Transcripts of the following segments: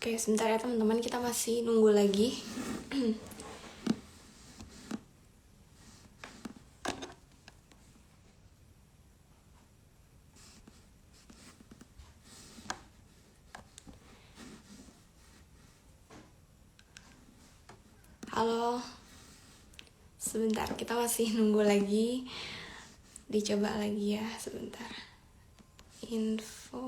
Oke, sebentar ya teman-teman, kita masih nunggu lagi. Halo, sebentar, kita masih nunggu lagi. Dicoba lagi ya, sebentar. Info.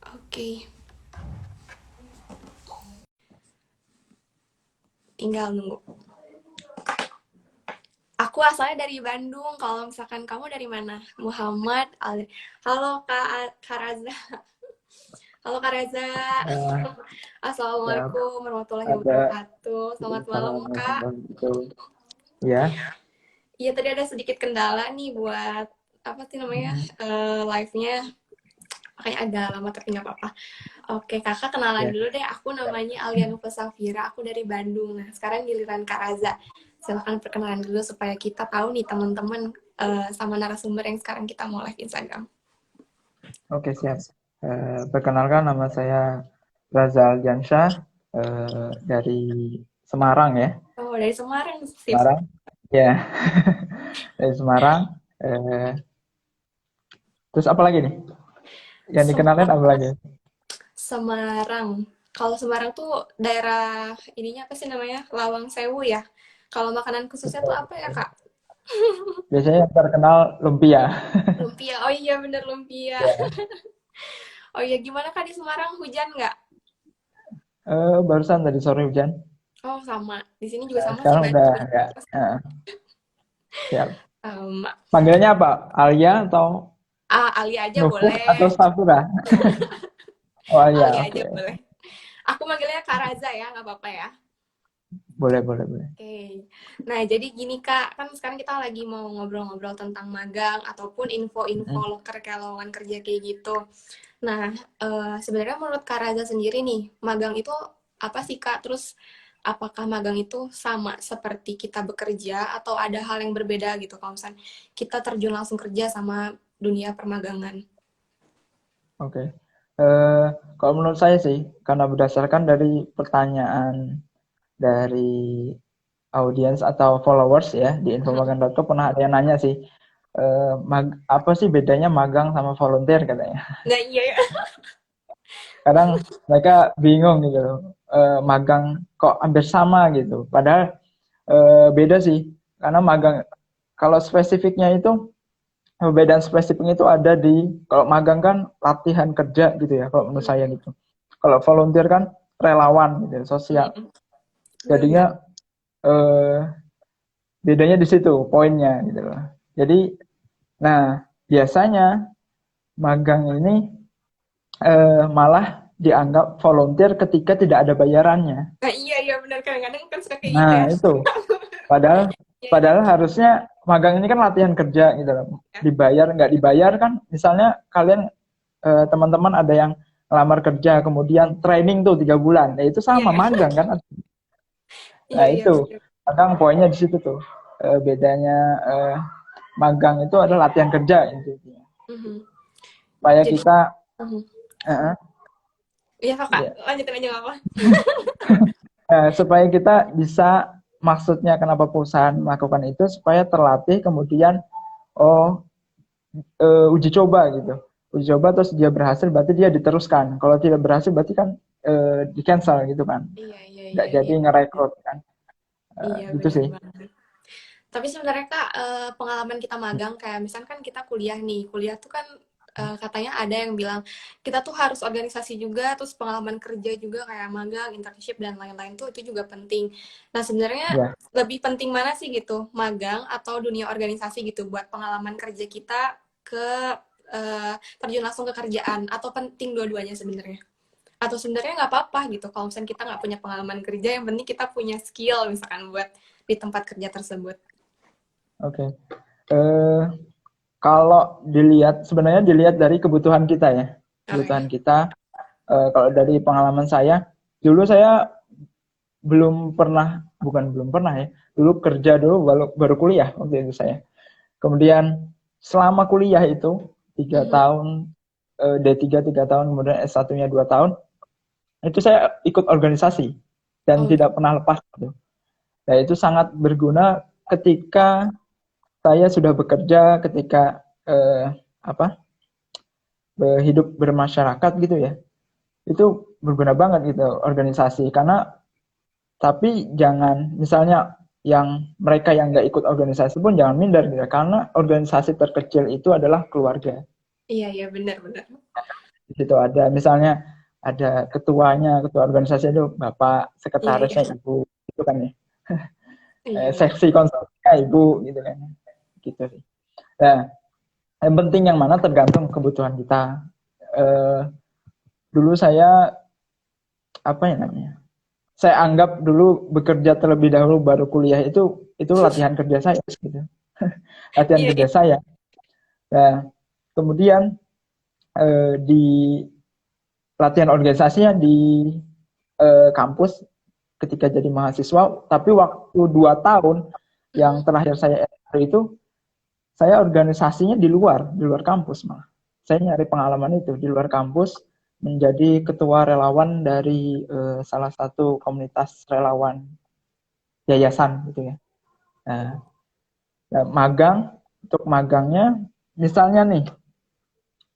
Oke. Tinggal nunggu. Aku asalnya dari Bandung. Kalau misalkan kamu dari mana? Muhammad Ali. Halo Kak Raza. Halo Kak Reza. Ya, siap. Assalamualaikum warahmatullahi Ada wabarakatuh. Selamat malam salam Kak. itu. Ya. Iya, tadi ada sedikit kendala nih buat apa sih namanya Mhm. live-nya, makanya agak lama tapi nggak apa-apa. Oke kakak, kenalan Ya. dulu deh. Aku namanya Alianufa Safira, aku dari Bandung. Nah sekarang giliran Kak Raza. Silahkan perkenalan dulu supaya kita tahu nih teman-teman, sama narasumber yang sekarang kita mau live Instagram. Oke, siap. Perkenalkan, nama saya Razal Jansyah, dari Semarang ya. Oh, dari Semarang, sip. Semarang. Ya, dari Semarang. Eh, terus apa lagi nih? Yang dikenalin apa lagi? Semarang. Kalau Semarang tuh daerah ininya apa sih namanya? Lawang Sewu ya. Kalau makanan khususnya tuh apa ya, Kak? Biasanya yang terkenal lumpia. Lumpia. Oh iya bener, lumpia. Ya. Oh iya, gimana Kak di Semarang, hujan nggak? Barusan tadi sore hujan. Oh sama. Di sini juga sama sih, Sekarang banyak udah hujan. enggak. Siap. Sama. Panggilannya apa? Alia atau Alia aja Nufur atau boleh. Safura? Oh iya, Alia oke. aja boleh. Aku manggilnya Kak Raza ya, nggak apa-apa ya. Boleh, boleh, boleh. Oke. Nah, jadi gini Kak, kan sekarang kita lagi mau ngobrol-ngobrol tentang magang ataupun info-info Mm. loker kayak lowongan kerja kayak gitu. Nah, sebenarnya menurut Kak Raza sendiri nih, magang itu apa sih Kak? Terus apakah magang itu sama seperti kita bekerja atau ada hal yang berbeda gitu kalau misalnya kita terjun langsung kerja sama dunia permagangan? Oke. Eh, Kalau menurut saya sih, karena berdasarkan dari pertanyaan dari audiens atau followers ya di infomagang.com pernah ada yang nanya sih, apa sih bedanya magang sama volunteer katanya. Nah, iya ya. Kadang mereka bingung gitu loh. Magang kok hampir sama gitu. Padahal beda sih. Karena magang kalau spesifiknya itu perbedaan spesifiknya itu ada di kalau magang kan latihan kerja gitu ya kalau menurut saya gitu. Kalau volunteer kan relawan gitu, sosial. Bener-bener. Jadinya eh, bedanya di situ poinnya gitu loh. Jadi, nah biasanya magang ini malah dianggap volunteer ketika tidak ada bayarannya. Nah, iya iya benar, kadang-kadang kan suka kayak gitu Nah ya. itu, padahal Iya iya. padahal harusnya magang ini kan latihan kerja gitu loh. Ya. Dibayar nggak dibayar kan, misalnya kalian teman-teman ada yang ngelamar kerja kemudian training tuh 3 bulan, ya itu Iya sama ya. magang kan. Iya Nah iya itu benar. kadang poinnya di situ tuh. Bedanya magang itu adalah latihan kerja intinya Mhm. supaya Jadi kita mhm. uh, Iya Kakak, ya, lanjutin aja nggak apa. supaya kita bisa, maksudnya kenapa perusahaan melakukan itu supaya terlatih kemudian, oh, uji coba gitu, uji coba terus dia berhasil berarti dia diteruskan, kalau tidak berhasil berarti kan di cancel gitu kan, Iya iya nggak iya jadi iya. ngerekrut kan. Iya Gitu benar sih. banget. Tapi sebenarnya Kak, pengalaman kita magang kayak misalkan kita kuliah nih, kuliah tuh kan, katanya ada yang bilang kita tuh harus organisasi juga, terus pengalaman kerja juga kayak magang, internship dan lain-lain tuh itu juga penting. Nah sebenarnya Ya. lebih penting mana sih gitu, magang atau dunia organisasi gitu buat pengalaman kerja kita ke terjun langsung ke kerjaan atau penting dua-duanya sebenarnya? Atau sebenarnya nggak apa-apa gitu kalau misalnya kita nggak punya pengalaman kerja, yang penting kita punya skill misalkan buat di tempat kerja tersebut. Oke. Kalau dilihat, sebenarnya dilihat dari kebutuhan kita ya. Oke. kita. Kalau dari pengalaman saya, dulu saya belum pernah ya. Dulu kerja dulu baru kuliah waktu itu saya. Kemudian selama kuliah itu 3 tahun, D3 3 tahun, kemudian S1-nya 2 tahun, itu saya ikut organisasi dan Oh, tidak pernah lepas gitu. Nah, itu sangat berguna ketika saya sudah bekerja, ketika apa hidup bermasyarakat gitu ya. Itu berguna banget gitu organisasi, karena tapi jangan misalnya mereka yang nggak ikut organisasi pun jangan minder gitu, karena organisasi terkecil itu adalah keluarga. iya, iya, benar-benar. Di situ ada misalnya ada ketuanya, ketua organisasi itu bapak, Iya, iya, sekretarisnya ibu, itu kan ya. iya, benar. Seksi konsulnya ibu gitu kan, gitu sih. Nah, yang penting yang mana tergantung kebutuhan kita. eh, Dulu saya apa ya namanya, saya anggap dulu bekerja terlebih dahulu baru kuliah, itu latihan kerja saya gitu. Latihan Iya, kerja iya. saya. Nah, kemudian di latihan organisasinya di kampus ketika jadi mahasiswa, tapi waktu 2 tahun Mhm. yang terakhir saya S1 itu, saya organisasinya di luar kampus malah. Saya nyari pengalaman itu di luar kampus, menjadi ketua relawan dari salah satu komunitas relawan yayasan gitu ya. Nah, ya, untuk magangnya, misalnya nih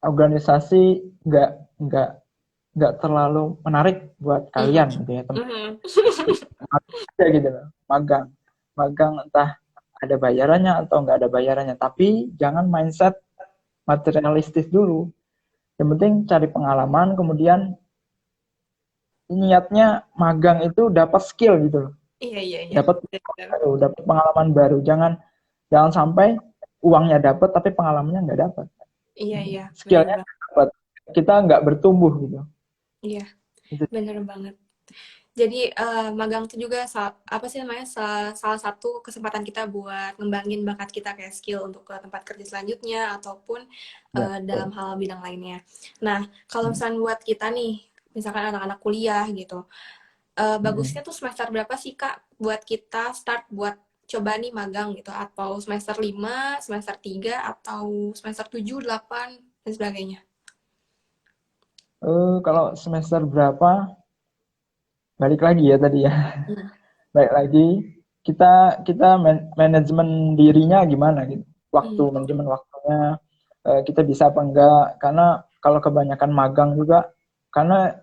organisasi nggak nggak nggak terlalu menarik buat Mhm. kalian gitu ya, teman, Mhm. aja gitu loh, magang, entah ada bayarannya atau nggak ada bayarannya, tapi jangan mindset materialistis dulu. Yang penting cari pengalaman, kemudian niatnya magang itu dapat skill gitu loh, Iya, iya, iya. dapat Benar. dapat pengalaman baru. Jangan sampai uangnya dapat tapi pengalamannya nggak dapat. Iya, iya, benar Skillnya banget. dapat, kita nggak bertumbuh gitu. Iya, Itu. benar banget. Jadi magang itu juga apa sih namanya, salah satu kesempatan kita buat ngembangin bakat kita kayak skill untuk ke tempat kerja selanjutnya ataupun Ya, dalam betul. hal bidang lainnya. Nah, kalau misalnya buat kita nih, misalkan anak-anak kuliah gitu, bagusnya Mm-mm. tuh semester berapa sih Kak buat kita start buat coba nih magang gitu, atau semester 5, semester 3, atau semester 7, 8 dan sebagainya. Kalau semester berapa, balik lagi ya tadi ya. Hmm. Balik lagi, kita manajemen dirinya gimana gitu. Hmm. Manajemen waktunya, kita bisa apa enggak. Karena kalau kebanyakan magang juga, karena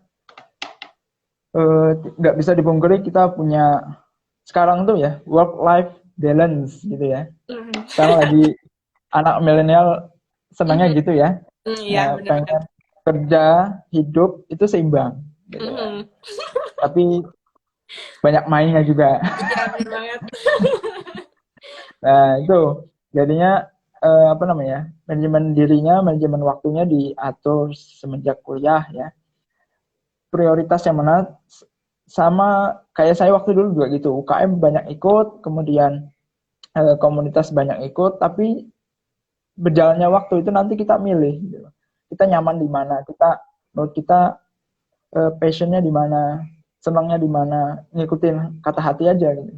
nggak bisa dipungkiri kita punya sekarang tuh ya work life balance gitu ya. Hmm. Sekarang lagi anak milenial senangnya Hmm. gitu ya. Hmm, iya, Nah, benar-benar. pengen kerja, hidup itu seimbang gitu kan. Hmm. Tapi banyak mainnya juga. Iya, benar banget. Nah, itu jadinya apa namanya? Manajemen dirinya, manajemen waktunya diatur semenjak kuliah ya. Prioritas yang mana, sama kayak saya waktu dulu juga gitu. UKM banyak ikut, kemudian komunitas banyak ikut, tapi berjalannya waktu itu nanti kita milih gitu. Kita nyaman di mana, menurut kita passionnya di mana, senangnya di mana, ngikutin kata hati aja gitu.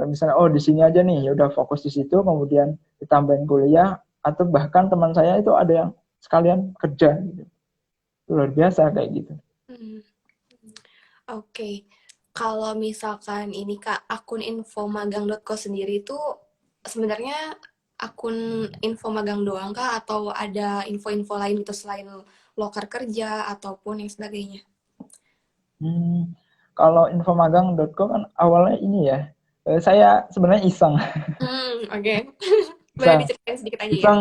Misalnya oh di sini aja nih, ya udah fokus di situ, kemudian ditambahin kuliah, atau bahkan teman saya itu ada yang sekalian kerja gitu. Itu luar biasa kayak gitu. Hmm. Oke, kalau misalkan ini Kak, akun infomagang.co sendiri itu sebenarnya akun info magang doang Kak, atau ada info-info lain itu selain loker kerja ataupun yang sebagainya? Hmm, kalau infomagang.com kan awalnya ini ya, saya sebenarnya iseng, Oke. Boleh iseng, diceritain sedikit aja ya? iseng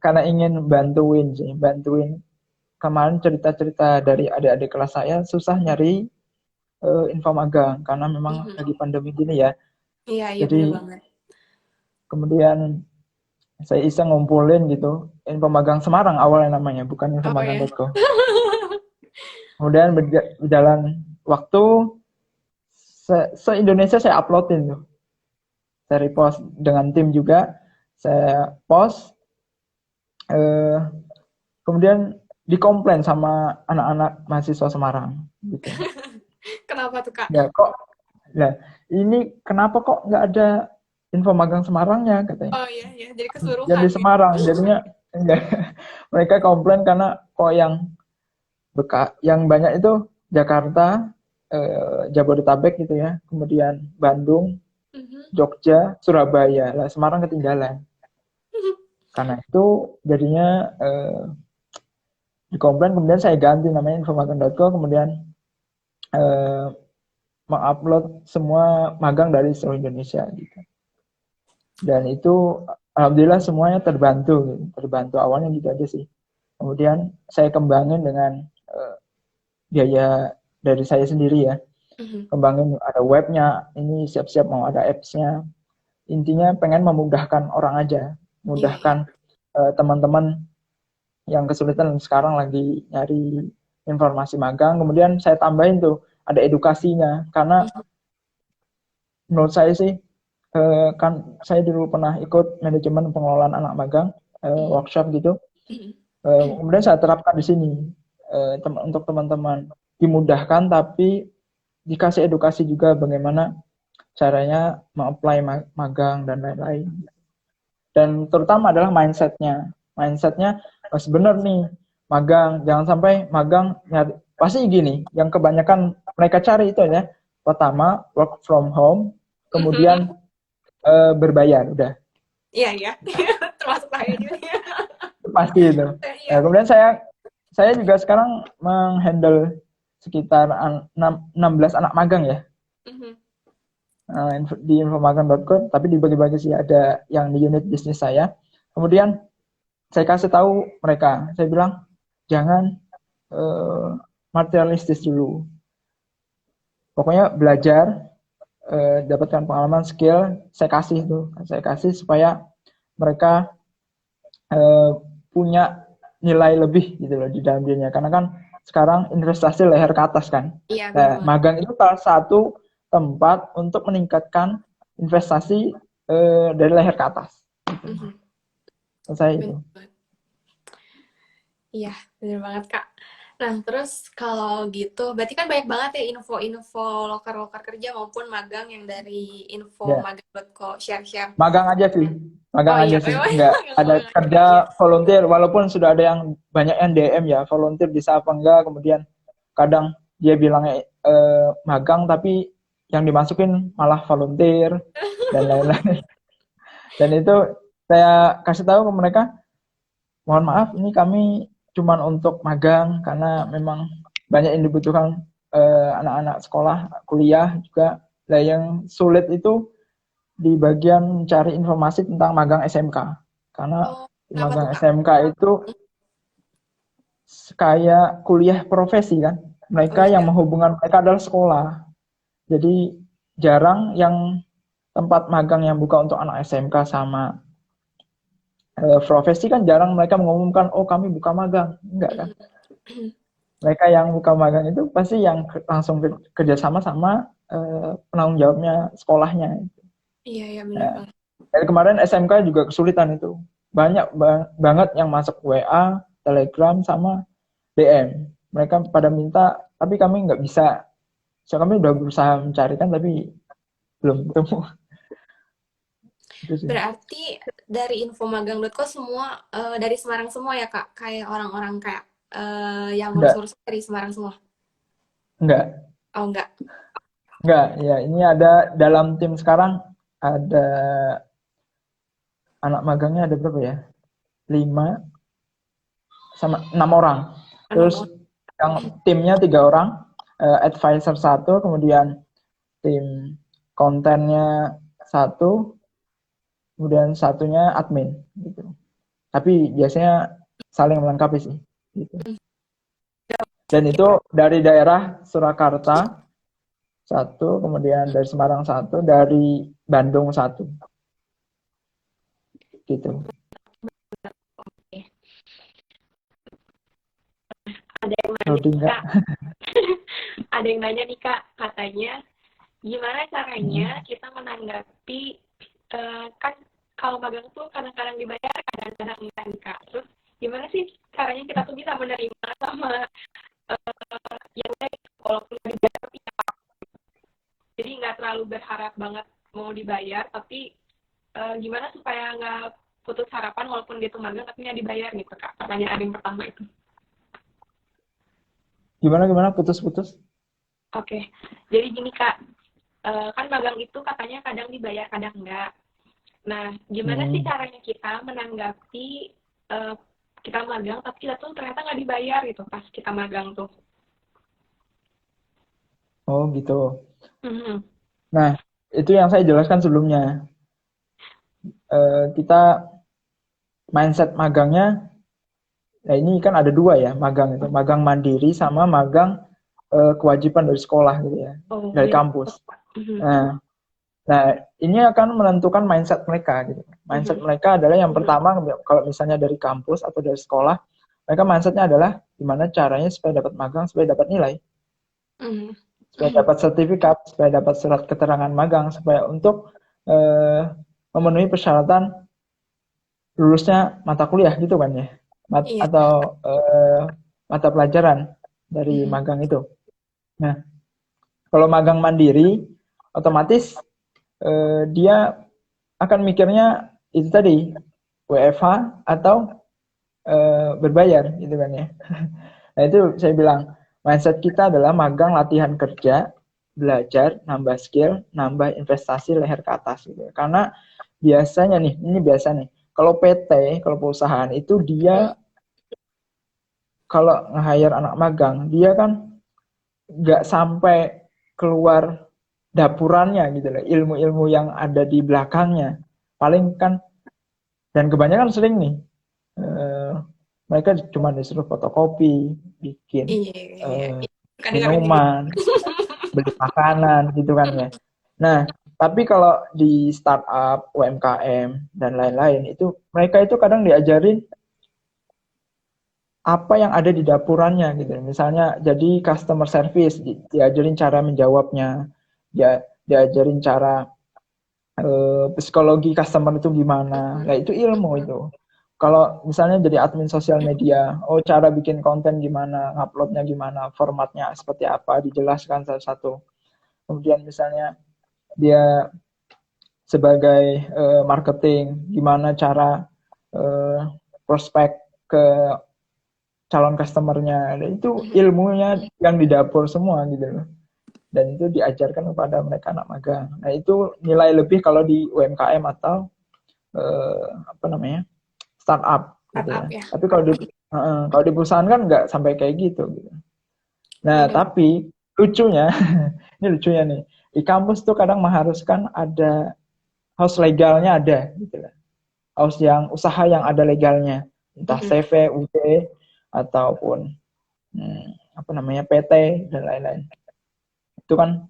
karena ingin bantuin kemarin cerita-cerita dari adik-adik kelas saya susah nyari info magang karena memang Mhm. lagi pandemi gini ya. Iya, iya, bener Jadi banget. kemudian saya iseng ngumpulin gitu, info magang Semarang awalnya namanya, bukan Oh ya. infomagang.co. Kemudian berjalan waktu, se-Indonesia saya uploadin tuh. Saya repost dengan tim juga, saya post, eh, kemudian dikomplain sama anak-anak mahasiswa Semarang gitu. Kenapa tuh, Kak? Ya kok, nah ini kenapa kok nggak ada info magang Semarangnya katanya. Oh iya, iya. Jadi Jadi keseluruhan gitu. Semarang, jadinya enggak. Mereka komplain karena kok yang banyak itu Jakarta, Jabodetabek gitu ya, kemudian Bandung, Mhm. Jogja, Surabaya. Lah Semarang ketinggalan. Karena itu jadinya dikomplain, kemudian saya ganti namanya infomagang.co, kemudian eh, mengupload semua magang dari seluruh Indonesia gitu. Dan itu alhamdulillah semuanya terbantu gitu. Terbantu awalnya gitu aja sih. Kemudian saya kembangin dengan biaya dari saya sendiri ya. Mhm. Kembangin ada webnya, ini siap-siap mau ada apps-nya. Intinya pengen memudahkan orang aja, Iya, iya. memudahkan teman-teman yang kesulitan sekarang lagi nyari informasi magang. Kemudian saya tambahin tuh ada edukasinya, karena Mhm. menurut saya sih kan saya dulu pernah ikut manajemen pengelolaan anak magang, Mhm. workshop gitu. Mhm. Kemudian saya terapkan di sini untuk teman-teman, dimudahkan tapi dikasih edukasi juga bagaimana caranya mengapply magang dan lain-lain. Dan terutama adalah mindsetnya harus benar nih, magang jangan sampai magang pasti gini, yang kebanyakan mereka cari itu ya, pertama work from home, Mhm. kemudian berbayar udah Iya, iya. Termasuk saya juga. pasti itu. Iya. Kemudian saya juga sekarang menghandle sekitar 16 anak magang ya, Mhm. di infomagang.com, tapi dibagi-bagi sih, ada yang di unit bisnis saya. Kemudian saya kasih tahu mereka, saya bilang jangan materialistis dulu. Pokoknya belajar, dapatkan pengalaman, skill, saya kasih supaya mereka eh, punya nilai lebih gitu loh di dalam dirinya. Karena kan sekarang investasi leher ke atas kan. Iya, benar Nah, banget. magang itu salah satu tempat untuk meningkatkan investasi dari leher ke atas. Gitu. Mhm. Menurut saya Benar itu. banget. Iya, benar banget, Kak. Nah, terus kalau gitu, berarti kan banyak banget ya info-info lokar-lokar kerja maupun magang yang dari Ya, infomagang.co share-share. magang aja sih. Magang Oh iya, aja sih. memang Nggak ada magang aja. kerja Iya. volunteer, walaupun sudah ada yang banyak yang DM ya, volunteer bisa apa enggak, kemudian kadang dia bilangnya magang tapi yang dimasukin malah volunteer dan lain-lain. Dan itu saya kasih tahu ke mereka, mohon maaf, ini kami cuman untuk magang karena memang banyak yang dibutuhkan anak-anak sekolah, kuliah juga. Nah, yang sulit itu di bagian mencari informasi tentang magang SMK. Karena Oh, di kenapa tuh, magang Kak? SMK itu kayak kuliah profesi kan. Oh Mereka yang iya. menghubungkan mereka adalah sekolah. Jadi jarang yang tempat magang yang buka untuk anak SMK sama profesi, kan jarang mereka mengumumkan, oh kami buka magang. Enggak kan. Mhm. Mereka yang buka magang itu pasti yang langsung kerjasama sama penanggung jawabnya sekolahnya. Iya, iya, benar Nah, banget. dari kemarin SMK juga kesulitan itu. Banyak banget yang masuk WA, Telegram, sama DM. Mereka pada minta, tapi kami nggak bisa. So, kami udah berusaha mencarikan, tapi belum ketemu. Itu sih. Berarti dari infomagang.co semua dari Semarang semua ya, Kak? Kayak orang-orang kayak yang Enggak, ngurus-ngurus dari Semarang semua. enggak, Oh, enggak. enggak. Ya, ini ada dalam tim sekarang, ada anak magangnya ada berapa ya? 5 sama 6 orang. Enam Terus orang. yang timnya 3 orang, advisor satu, kemudian tim kontennya satu, kemudian satunya admin gitu. Tapi biasanya saling melengkapi sih gitu. Dan itu dari daerah Surakarta satu, kemudian dari Semarang satu, dari Bandung satu gitu. Ada yang nanya Loading nih, Kak. Kak. Ada yang nanya nih, Kak. Katanya, gimana caranya kita menanggapi kan kalau magang tuh kadang-kadang dibayar, kadang-kadang enggak nih, Kak. Terus gimana sih caranya kita tuh bisa menerima mau dibayar, tapi gimana supaya nggak putus harapan walaupun dia tuh magang tapi nggak dibayar gitu Kak. Pertanyaan yang pertama itu. Gimana putus-putus? Oke, jadi gini Kak, kan magang itu katanya kadang dibayar, kadang enggak. Nah, gimana sih Hmm. caranya kita menanggapi kita magang tapi kita tuh ternyata nggak dibayar gitu pas kita magang tuh? Oh gitu. Mhm. Nah, itu yang saya jelaskan sebelumnya. Kita mindset magangnya, nah ini kan ada dua ya magang itu, magang mandiri sama magang kewajiban dari sekolah gitu ya, Oh, dari beda. kampus. Mhm. Nah, nah ini akan menentukan mindset mereka gitu. Mindset Mhm. mereka adalah yang pertama, kalau misalnya dari kampus atau dari sekolah, mereka mindsetnya adalah gimana caranya supaya dapat magang, supaya dapat nilai, Mhm. supaya dapat sertifikat, supaya dapat surat keterangan magang, supaya untuk eh, memenuhi persyaratan lulusnya mata kuliah gitu kan ya, Iya. atau mata pelajaran dari Mhm. magang itu. Nah, kalau magang mandiri, otomatis dia akan mikirnya itu tadi, WFH atau berbayar gitu kan ya. Nah itu saya bilang, mindset kita adalah magang, latihan kerja, belajar, nambah skill, nambah investasi leher ke atas gitu. Karena biasanya nih, ini biasa nih, kalau PT, kalau perusahaan itu Mhm. dia kalau nge-hire anak magang, dia kan nggak sampai keluar dapurannya gitu loh, ilmu-ilmu yang ada di belakangnya. Paling kan, dan kebanyakan sering nih, eh, mereka cuma disuruh fotokopi, bikin Iya, iya. eh, Suka dengerin kayak gitu. minuman, beli makanan gitu kan ya. Nah, tapi kalau di startup, UMKM dan lain-lain itu mereka itu kadang diajarin apa yang ada di dapurannya gitu. Misalnya jadi customer service, diajarin cara menjawabnya, dia diajarin cara psikologi customer itu gimana. Nah, itu ilmu itu. Kalau misalnya jadi admin sosial media, oh cara bikin konten gimana, uploadnya gimana, formatnya seperti apa, dijelaskan satu-satu. Kemudian misalnya dia sebagai marketing, gimana cara uh, prospek ke calon customernya. Dan itu Mhm. ilmunya yang di dapur semua gitu loh. Dan itu diajarkan kepada mereka anak magang. Nah itu nilai lebih kalau di UMKM atau apa namanya, startup gitu ya. Startup ya. Tapi kalau di perusahaan kan nggak sampai kayak gitu. Gitu. Nah Bener. tapi lucunya, ini lucunya nih, di kampus tuh kadang mengharuskan ada house legalnya ada gitu lah. House yang usaha yang ada legalnya, entah Mhm. CV, UT ataupun apa namanya PT dan lain-lain. Itu kan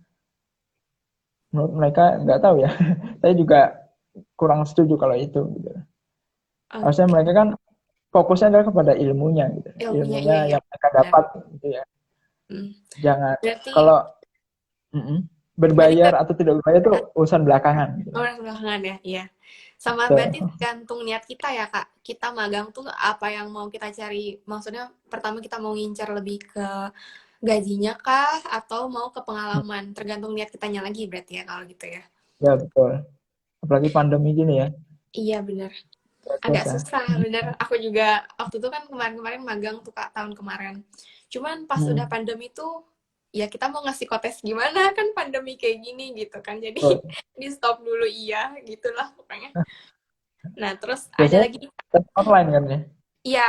menurut mereka nggak tahu ya. Saya juga kurang setuju kalau itu gitu. Harusnya Oke. mereka kan fokusnya adalah kepada ilmunya gitu. Ilmunya Ilmunya iya iya. yang mereka Benar. dapat gitu ya. Hmm. Jangan Berarti kalau mm-mm, berarti berbayar atau tidak berbayar itu urusan belakangan gitu. orang belakangan ya, iya. Sama berarti Tuh. tergantung niat kita ya Kak. Kita magang tuh apa yang mau kita cari. Maksudnya pertama kita mau ngincar lebih ke gajinya kah atau mau ke pengalaman. Tergantung niat kitanya lagi berarti ya kalau gitu ya. Ya betul. Apalagi pandemi gini ya. Iya bener. Agak Susah. susah bener. Aku juga waktu itu kan kemarin-kemarin magang tuh Kak tahun kemarin. Cuman pas udah Hmm. pandemi tuh ya kita mau ngasih kotes gimana kan pandemi kayak gini gitu kan. Jadi Betul. di stop dulu iya gitulah pokoknya. Nah, terus ada Biasanya lagi online kan ya. iya,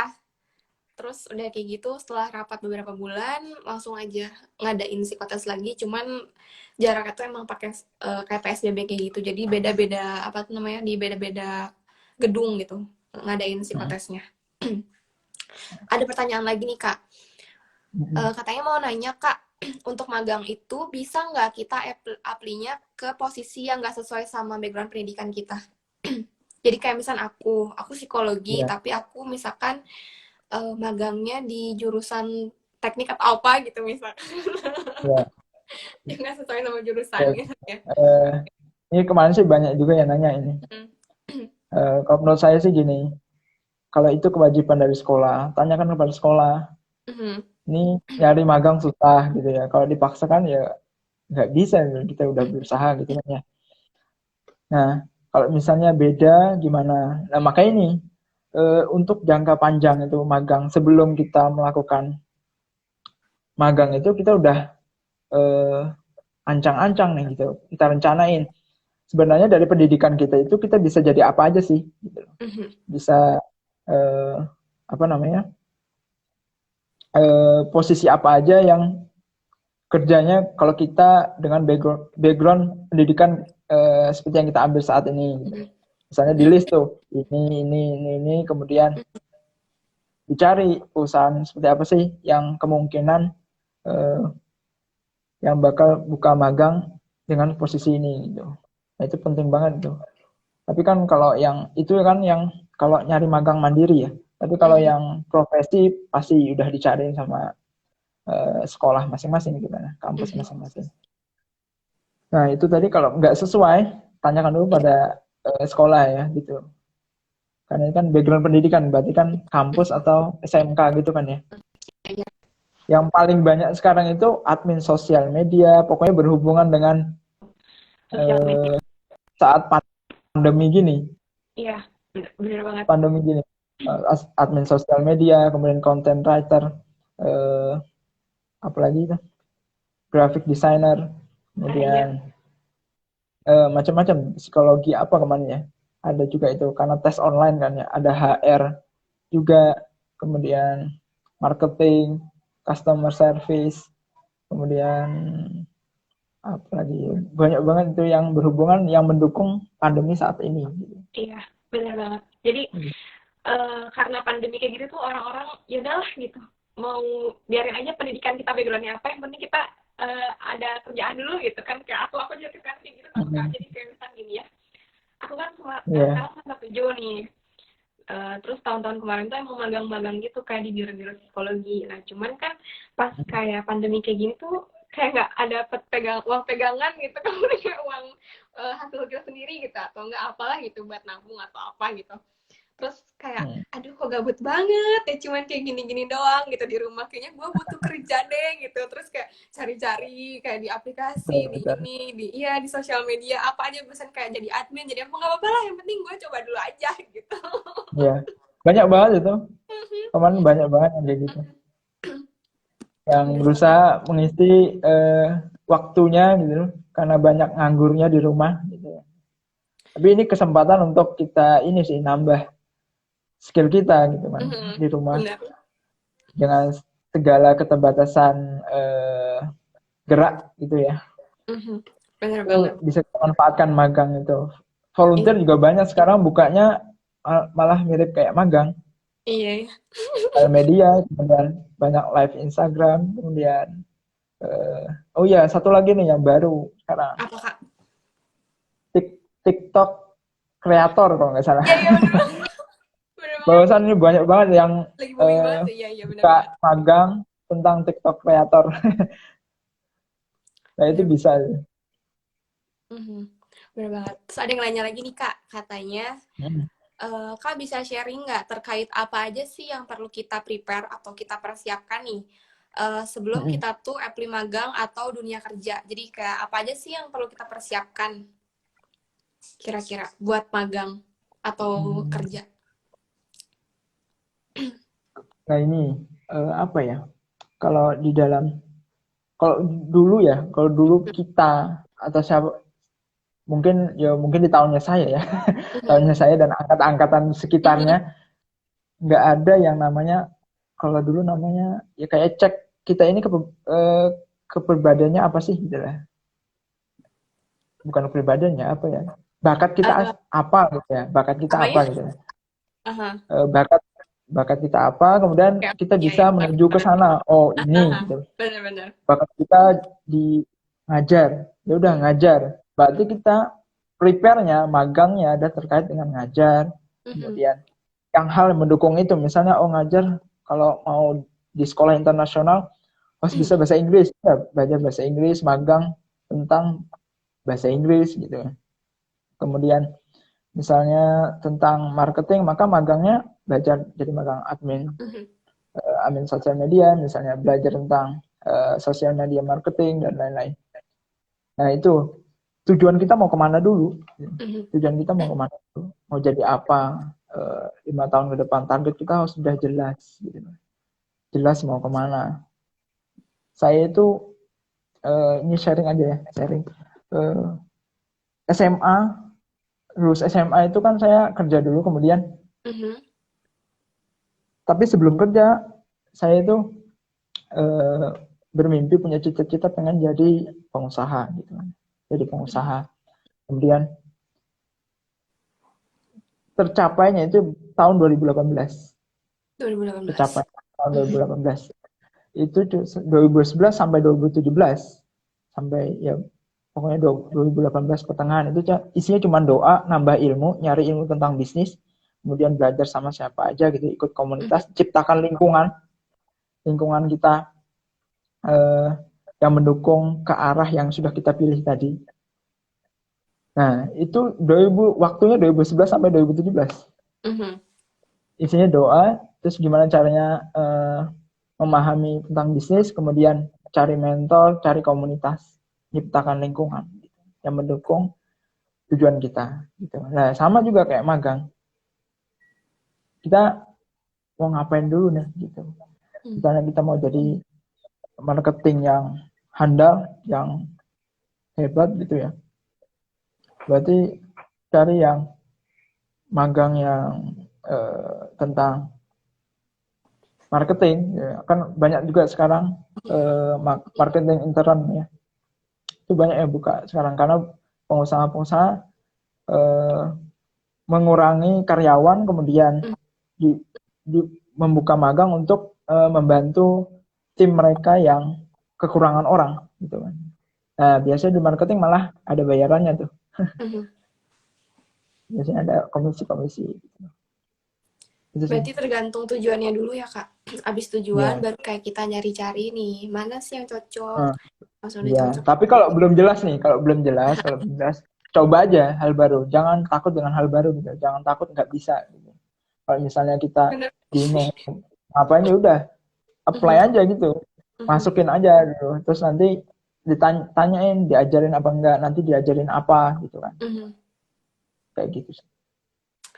terus udah kayak gitu setelah rapat beberapa bulan langsung aja ngadain psikotes lagi, cuman jaraknya tuh emang pakai kayak PSBB kayak gitu. Jadi beda-beda apa tuh namanya di beda-beda gedung gitu ngadain Hmm. psikotesnya. Ada pertanyaan lagi nih Kak. Hmm. Katanya mau nanya Kak, untuk magang itu bisa nggak kita apply-nya ke posisi yang nggak sesuai sama background pendidikan kita? Jadi kayak misal aku psikologi, Ya, tapi aku misalkan magangnya di jurusan teknik atau apa gitu misalkan. ya. Yang nggak sesuai sama Ya. jurusannya ya. Eh, ini kemarin sih banyak juga yang nanya ini. Hmm. Kalau menurut saya sih gini, kalau itu kewajiban dari sekolah, tanyakan kepada sekolah. Mhm. Ini nyari magang susah gitu ya. Kalau dipaksakan ya nggak bisa, kita udah berusaha gitu kan ya. Nah, kalau misalnya beda gimana? Nah, makanya ini untuk jangka panjang itu magang sebelum kita melakukan magang itu kita udah eh, ancang-ancang nih gitu. Kita rencanain. Sebenarnya dari pendidikan kita itu kita bisa jadi apa aja sih? Gitu. Mhm. Bisa eh, apa namanya? Posisi apa aja yang kerjanya kalau kita dengan background pendidikan seperti yang kita ambil saat ini gitu. Mhm. Misalnya di Mhm. list tuh ini kemudian dicari perusahaan seperti apa sih yang kemungkinan eh, yang bakal buka magang dengan posisi ini gitu. Nah, itu penting banget tuh. Tapi kan kalau yang itu kan yang kalau nyari magang mandiri ya. Tapi kalau Mhm. yang profesi pasti udah dicari sama sekolah masing-masing gitu kan, kampus Mhm. masing-masing. Nah, itu tadi kalau nggak sesuai, tanyakan dulu Iya. pada sekolah ya gitu. Karena ini kan background pendidikan, berarti kan kampus atau SMK gitu kan ya. Iya. Yang paling banyak sekarang itu admin sosial media, pokoknya berhubungan dengan Sosial media. saat pandemi gini, Iya, bener banget. pandemi gini. Admin sosial media, kemudian content writer, eh, apalagi itu, graphic designer, Iya. kemudian macam-macam psikologi apa kemana ya. Ada juga itu karena tes online kan ya, ada HR juga, kemudian marketing, customer service, kemudian apa lagi banyak banget itu yang berhubungan yang mendukung pandemi saat ini gitu. Iya, bener banget. Jadi karena pandemi kayak gitu tuh orang-orang ya udahlah gitu, mau biarin aja pendidikan kita backgroundnya apa, yang penting kita ada kerjaan dulu gitu kan. Kayak aku juga kan kayak gitu kan Kak. Jadi kayak misalnya gini ya, aku kan Iya, sekarang semester 7 nih. Terus tahun-tahun kemarin tuh emang magang-magang gitu kayak di biro-biro psikologi. Nah cuman kan pas kayak pandemi kayak gini tuh kayak nggak ada uang pegangan gitu kan, kayak uang hasil kita sendiri gitu, atau nggak apalah gitu buat nabung atau apa gitu. Terus kayak aduh kok gabut banget ya, cuman kayak gini-gini doang gitu di rumah, kayaknya gue butuh kerja deh gitu. Terus kayak cari-cari kayak di aplikasi, betul, di betul. ini, di iya di sosial media apa aja, pesan kayak jadi admin, jadi apa nggak apa-apa lah, yang penting gue coba dulu aja gitu. Iya, banyak banget itu. Kemarin banyak banget yang kayak gitu. Yang Bener banget. berusaha mengisi waktunya gitu karena banyak nganggurnya di rumah gitu. Tapi ini kesempatan untuk kita ini sih nambah skill kita gitu kan Mhm. di rumah Bener. dengan segala keterbatasan gerak gitu ya. Mhm. Bener banget. Itu bisa kita manfaatkan magang itu. Iya. Volunteer juga banyak sekarang bukanya malah mirip kayak magang. Iya. Iya. Sosial media, kemudian banyak live Instagram, kemudian eh, oh iya satu lagi nih yang baru sekarang Apa Kak? TikTok kreator kalau nggak salah. Iya, iya, bener banget. Bener banget. Bahwasan ini banyak banget yang Lagi booming banget tuh. Iya, iya, bener buka banget. magang tentang TikTok kreator. Nah itu Bener. bisa. Mhm. Bener banget. Terus ada yang nanya lagi nih Kak, katanya Hmm. Kak bisa sharing nggak terkait apa aja sih yang perlu kita prepare atau kita persiapkan nih sebelum Hmm. kita tuh apply magang atau dunia kerja. Jadi kayak apa aja sih yang perlu kita persiapkan kira-kira buat magang atau Hmm. kerja? Nah ini apa ya? Kalau di dalam kalau dulu ya, kalau dulu kita atau siapa mungkin ya mungkin di tahunnya saya ya, Mhm. tahunnya saya dan angkatan sekitarnya Mhm. nggak ada yang namanya kalau dulu namanya ya kayak cek kita ini kepribadiannya apa sih gitu lah. Bukan kepribadiannya apa ya? Bakat kita Eh, apa gitu ya? Bakat kita apa apa ya? gitu ya? Aha. Bakat bakat kita apa? Kemudian Oke, kita ya, bisa ya. menuju ke sana. Oh ini Aha. gitu. Benar-benar. Bakat kita di ngajar. Ya udah ngajar. Berarti kita prepare-nya, magangnya ada terkait dengan ngajar. Mhm. Kemudian yang hal yang mendukung itu, misalnya oh ngajar kalau mau di sekolah internasional harus bisa bahasa Inggris, ya belajar bahasa Inggris, magang tentang bahasa Inggris gitu. Kemudian misalnya tentang marketing, maka magangnya belajar jadi magang admin, Mhm. admin sosial media, misalnya belajar tentang sosial media marketing dan lain-lain. Nah itu. tujuan kita mau kemana dulu. Mhm. Tujuan kita mau kemana dulu. Mau jadi apa 5 tahun ke depan. Target kita harus sudah jelas. Gitu. Jelas mau kemana. Saya itu ini sharing aja ya. Sharing. SMA, lulus SMA itu kan saya kerja dulu kemudian. Mhm. Tapi sebelum kerja, saya itu bermimpi punya cita-cita pengen jadi pengusaha gitu kan. Jadi pengusaha. Kemudian tercapainya itu tahun 2018. 2018. Tercapai tahun Mhm. 2018. Itu 2011 sampai 2017. Sampai ya pokoknya 2018 pertengahan itu isinya cuma doa, nambah ilmu, nyari ilmu tentang bisnis, kemudian belajar sama siapa aja gitu, ikut Mhm. komunitas, ciptakan lingkungan kita eh, yang mendukung ke arah yang sudah kita pilih tadi. Nah, itu waktunya 2011 sampai 2017. Mhm. Isinya doa, terus gimana caranya memahami tentang bisnis, kemudian cari mentor, cari komunitas, ciptakan lingkungan gitu, yang mendukung tujuan kita. Gitu. Nah, sama juga kayak magang. Kita mau ngapain dulu nih gitu. Mhm. Misalnya kita mau jadi marketing yang handal, yang hebat gitu ya. Berarti cari yang magang yang tentang marketing ya. Kan banyak juga sekarang marketing intern ya, itu banyak yang buka sekarang karena pengusaha-pengusaha eh, mengurangi karyawan kemudian Mhm. di, membuka magang untuk membantu tim mereka yang kekurangan orang gitu kan. Nah biasanya di marketing malah ada bayarannya tuh, Mhm. biasanya ada komisi-komisi gitu. Itu sih Berarti tergantung tujuannya dulu ya, Kak. Abis tujuan ya. baru kayak kita nyari-cari nih, mana sih yang cocok. Nah, Langsung udah ya, cocok. tapi kalau belum jelas, coba aja hal baru. Jangan takut dengan hal baru gitu. Jangan takut nggak bisa. Gitu. Kalau misalnya kita Bener. bingung, ngapain ya udah apply Mhm. aja gitu, Mhm. masukin aja gitu. Terus nanti ditanyain, diajarin apa enggak, nanti diajarin apa gitu kan, Mhm. kayak gitu.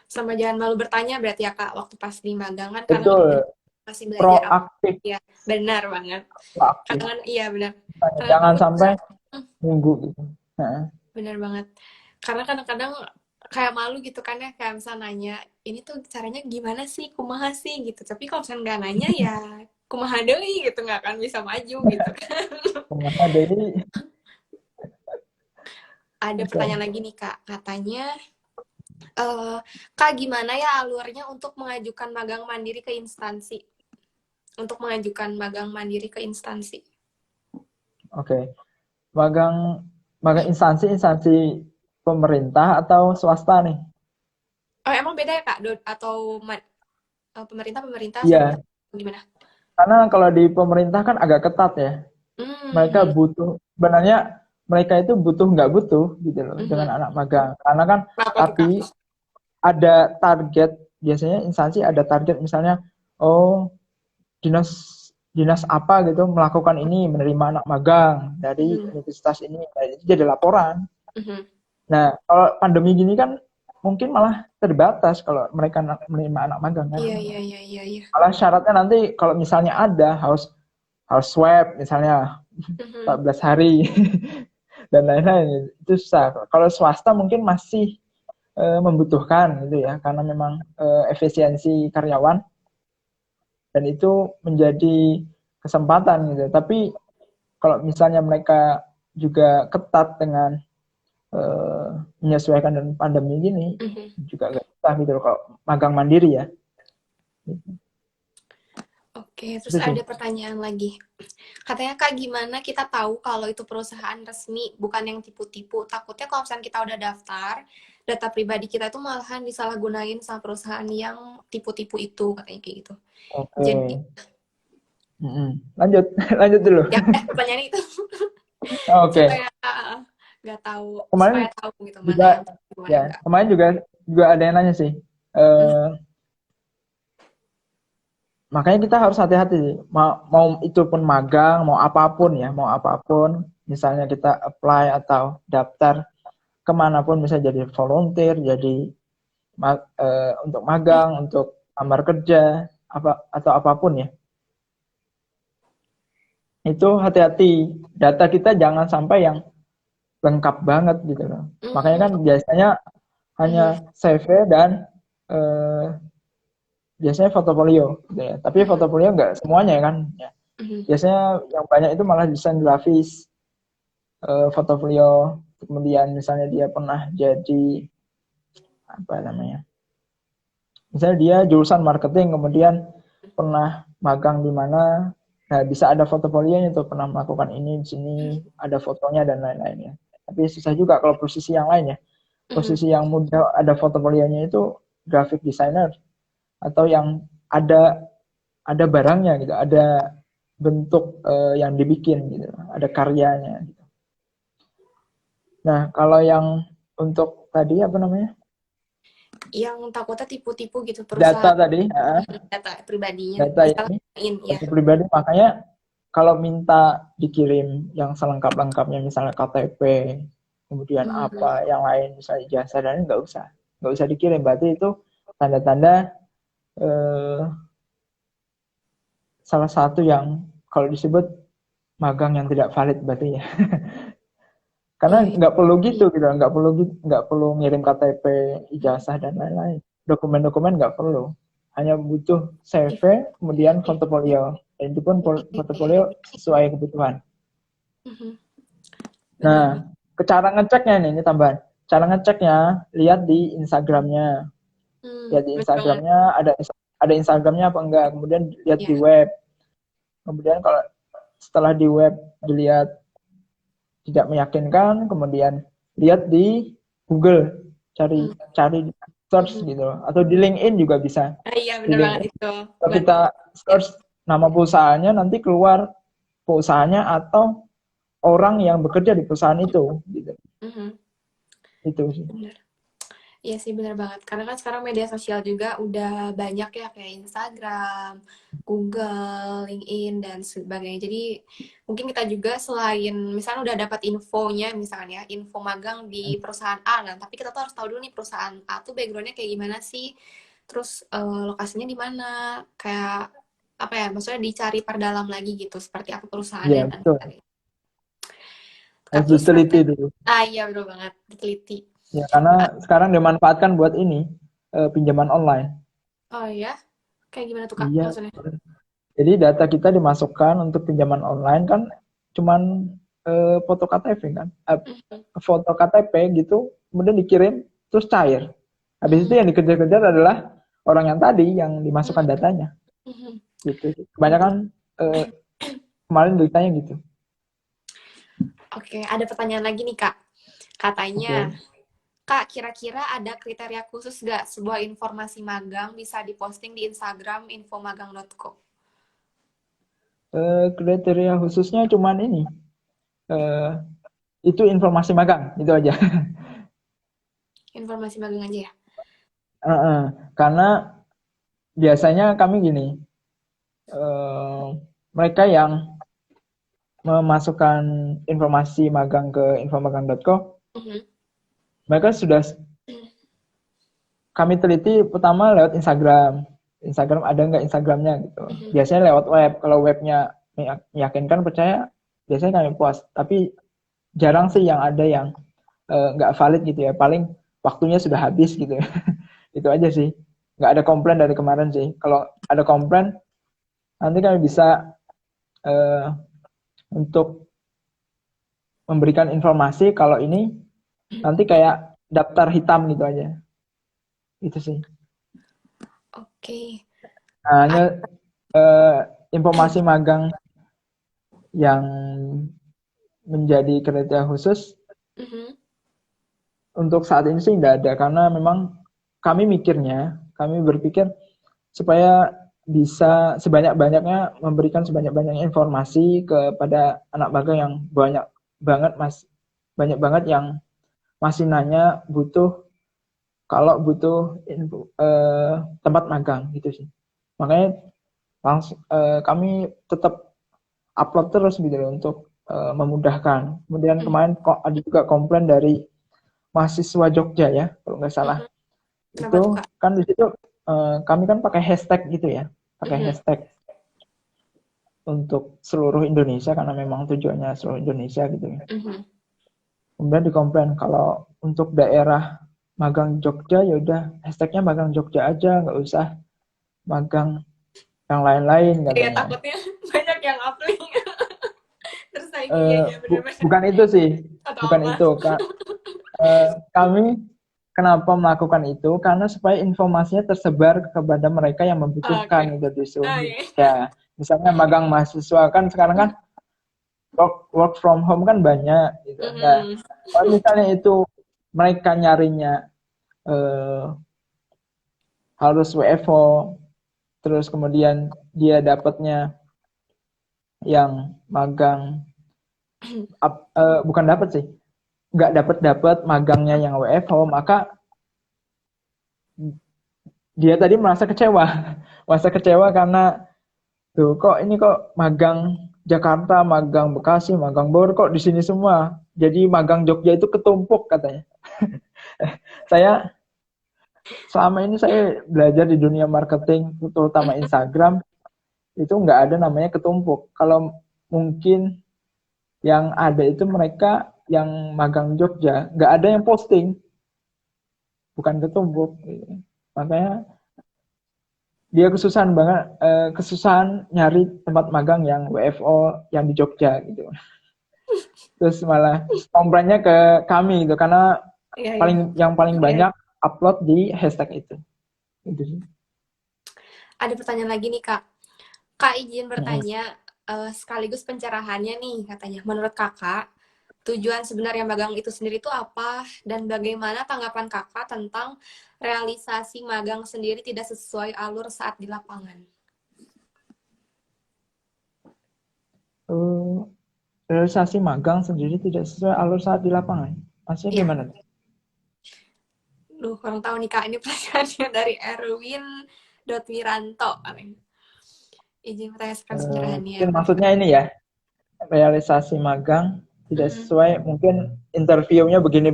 Sama jangan malu bertanya berarti ya, Kak, waktu pas di magang kan karena kan Betul, masih belajar apa proaktif, ya. Benar banget. proaktif. Karena kan iya benar. Karena Jangan takut sampai nunggu gitu. Nah, benar banget. Karena kadang-kadang kayak malu gitu kan ya, kayak misalnya nanya, ini tuh caranya gimana sih, kumaha sih gitu. Tapi kalau misalnya nggak nanya ya kumaha deui gitu, nggak akan bisa maju gitu kan. kemana dari Ada oke. pertanyaan lagi nih Kak, katanya, Kak gimana ya alurnya untuk mengajukan magang mandiri ke instansi? Untuk mengajukan magang mandiri ke instansi. Oke. Magang magang instansi pemerintah atau swasta nih? Oh emang beda ya Kak? Atau pemerintah swasta Iya, gimana? karena kalau di pemerintah kan agak ketat ya. Mereka Hmm. butuh, sebenarnya mereka itu butuh nggak butuh gitu loh dengan Mhm. anak magang. Karena kan Kenapa tuh Kak? tapi ada target, biasanya instansi ada target misalnya, oh dinas dinas apa gitu melakukan ini menerima anak magang dari Mhm. universitas ini, nah, itu jadi laporan. Mhm. Nah, kalau pandemi gini kan mungkin malah terbatas kalau mereka menerima anak magang kan. Iya iya iya iya iya. Malah syaratnya nanti kalau misalnya ada harus harus swab misalnya Mhm. 14 hari dan lain-lain itu susah. Kalau swasta mungkin masih membutuhkan gitu ya karena memang efisiensi karyawan dan itu menjadi kesempatan gitu. Tapi kalau misalnya mereka juga ketat dengan eh, menyesuaikan dengan pandemi gini Mhm. juga agak susah gitu loh kalau magang mandiri ya. Oke, terus Itu sih. ada pertanyaan lagi. Katanya Kak, gimana kita tahu kalau itu perusahaan resmi, bukan yang tipu-tipu? Takutnya kalau misalnya kita udah daftar, data pribadi kita itu malahan disalahgunain sama perusahaan yang tipu-tipu itu, katanya kayak gitu. Oke. Jadi, Lanjut, lanjut dulu. ya udah pertanyaan itu Oke. supaya nggak tahu, supaya Kemarin tahu gitu mana yang juga tipu, mana yang ya, enggak. kemarin juga juga ada yang nanya sih. Hmm. Makanya kita harus hati-hati sih. Mau itu pun magang, mau apapun ya, mau apapun, misalnya kita apply atau daftar kemanapun, bisa jadi volunteer, jadi untuk magang, untuk lamar kerja, atau apapun ya. Itu hati-hati, data kita jangan sampai yang lengkap banget gitu loh. Makanya kan biasanya hanya CV dan biasanya fotofolio gitu ya. Tapi fotofolio nggak semuanya kan. Ya. Biasanya yang banyak itu malah desain grafis, fotofolio. Kemudian misalnya dia pernah jadi apa namanya? Misalnya dia jurusan marketing, kemudian pernah magang di mana, nah bisa ada fotofolionya tuh, pernah melakukan ini di sini, ada fotonya dan lain-lainnya. Tapi susah juga kalau posisi yang lain ya. Posisi yang mudah ada fotofolionya itu graphic designer, atau yang ada barangnya gitu, ada bentuk yang dibikin gitu, ada karyanya gitu. Nah, kalau yang untuk tadi apa namanya? Yang takutnya tipu-tipu gitu Data perusahaan, tadi, data pribadinya. data Misalnya ini ya. data pribadi, makanya kalau minta dikirim yang selengkap-lengkapnya, misalnya KTP, kemudian apa yang lain, misalnya ijazah dan nggak usah dikirim. Berarti itu tanda-tanda salah satu yang kalau disebut magang yang tidak valid berarti ya. Karena Iya. nggak perlu gitu, nggak perlu ngirim KTP, ijazah dan lain-lain. Dokumen-dokumen nggak perlu, hanya butuh CV, kemudian portofolio. Dan itu pun portofolio sesuai kebutuhan. Benar-benar. Nah, cara ngeceknya ini tambahan. Cara ngeceknya, lihat di Instagramnya. Lihat di Benar banget. Instagramnya, ada Instagramnya apa enggak. Kemudian lihat Ya. di web. Kemudian kalau setelah di web dilihat tidak meyakinkan, kemudian lihat di Google, cari cari search gitu loh. Atau di LinkedIn juga bisa. Iya, Di benar banget LinkedIn. itu. Kalau Buat kita ya. search nama perusahaannya, nanti keluar perusahaannya atau orang yang bekerja di perusahaan itu gitu. Itu sih. Benar. Iya sih, benar banget. Karena kan sekarang media sosial juga udah banyak ya, kayak Instagram, Google, LinkedIn, dan sebagainya. Jadi mungkin kita juga selain misalnya udah dapat infonya, misalnya ya, info magang di perusahaan A, nah, tapi kita tuh harus tahu dulu nih perusahaan A tuh backgroundnya kayak gimana sih, terus lokasinya di mana, kayak apa ya, maksudnya dicari perdalam lagi gitu, seperti apa perusahaannya Iya, dan betul. sebagainya. Harus Terus diteliti berarti, dulu. iya betul banget, diteliti. Ya, karena sekarang dimanfaatkan buat ini, pinjaman online. Oh ya, kayak gimana tuh Kak Iya. maksudnya? Jadi data kita dimasukkan untuk pinjaman online kan, cuman foto KTP kan, foto KTP gitu, kemudian dikirim terus cair. Habis itu yang dikejar-kejar adalah orang yang tadi yang dimasukkan datanya. Gitu. Kebanyakan kemarin beritanya gitu. Oke, ada pertanyaan lagi nih Kak. Katanya, Oke. Kak, kira-kira ada kriteria khusus nggak sebuah informasi magang bisa diposting di Instagram infomagang.co? Kriteria khususnya cuman ini. eh, itu informasi magang, itu aja. Informasi magang aja ya? Karena biasanya kami gini, mereka yang memasukkan informasi magang ke infomagang.co, mereka sudah kami teliti pertama lewat Instagram. Instagram ada nggak Instagramnya gitu. Biasanya lewat web. Kalau webnya meyakinkan, percaya, biasanya kami post. Tapi jarang sih yang ada yang nggak valid gitu ya. Paling waktunya sudah habis gitu ya. Itu aja sih. Nggak ada komplain dari kemarin sih. Kalau ada komplain, nanti kami bisa untuk memberikan informasi kalau ini nanti kayak daftar hitam gitu aja. Itu sih. Oke. Hanya informasi magang yang menjadi kriteria khusus untuk saat ini sih tidak ada, karena memang kami berpikir supaya bisa sebanyak-banyaknya memberikan sebanyak-banyaknya informasi kepada anak magang yang banyak banget yang masih nanya butuh tempat magang gitu sih. Makanya langsung kami tetap upload terus gitu loh untuk memudahkan. Kemudian kemarin ada juga komplain dari mahasiswa Jogja ya, kalau nggak salah. Mhm. Kenapa tuh, Itu Kak? kan di situ kami kan pakai hashtag gitu ya, pakai Mhm. hashtag untuk seluruh Indonesia karena memang tujuannya seluruh Indonesia gitu ya. Mhm. Kemudian dikomplain kalau untuk daerah magang Jogja ya udah hashtagnya magang Jogja aja, nggak usah magang yang lain-lain Iya, katanya. takutnya banyak yang upload tersaingi. Iya, iya, benar-benar. Bukan itu sih, Atau bukan apa? itu Kak. Kami kenapa melakukan itu karena supaya informasinya tersebar kepada mereka yang membutuhkan Oke. gitu di seluruh Oh, iya. Indonesia. Misalnya magang mahasiswa kan sekarang kan work from home kan banyak gitu. Nah, Mhm. kalau misalnya itu mereka nyarinya eh, harus WFO, terus kemudian dia dapatnya yang magang, bukan dapat sih, nggak dapat magangnya yang WFO, maka dia tadi merasa kecewa, merasa kecewa karena tuh kok ini kok magang Jakarta, magang Bekasi, magang Bogor kok di sini semua. Jadi magang Jogja itu ketumpuk katanya. Saya selama ini saya belajar di dunia marketing, terutama Instagram, itu nggak ada namanya ketumpuk. Kalau mungkin yang ada itu mereka yang magang Jogja, nggak ada yang posting, bukan ketumpuk. Makanya dia kesusahan banget, kesusahan nyari tempat magang yang WFO yang di Jogja gitu. Terus malah komplainnya ke kami gitu karena Iya, iya. yang paling banyak upload di hashtag itu. Gitu sih. Ada pertanyaan lagi nih, Kak. Kak, izin Mm-mm. bertanya, sekaligus pencerahannya nih katanya. Menurut Kakak, tujuan sebenarnya magang itu sendiri itu apa? Dan bagaimana tanggapan Kakak tentang realisasi magang sendiri tidak sesuai alur saat di lapangan? Eh, realisasi magang sendiri tidak sesuai alur saat di lapangan. Maksudnya Iya. gimana? Duh, kurang tahu nih, Kak. Ini pertanyaannya dari Erwin Wiranto. Izin bertanya pencerahannya. Mungkin maksudnya ini ya, realisasi magang tidak Mm-mm. sesuai, mungkin interviewnya begini,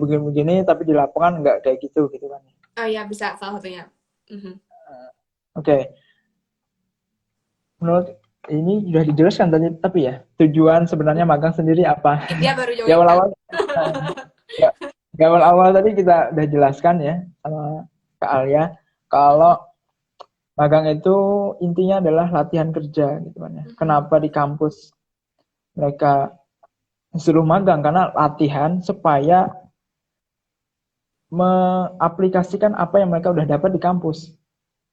tapi di lapangan nggak kayak gitu, gitu kan. Oh iya, bisa salah satunya. Mhm. Oke, menurut ini sudah dijelaskan tadi, tapi ya, tujuan sebenarnya magang sendiri apa? Dia baru Di join, Kak. awal-awal, ya, di awal-awal tadi kita udah jelaskan ya sama Kak Alia, kalau magang itu intinya adalah latihan kerja gitu kan ya. Mhm. Kenapa di kampus mereka disuruh magang? Karena latihan supaya mengaplikasikan apa yang mereka udah dapat di kampus.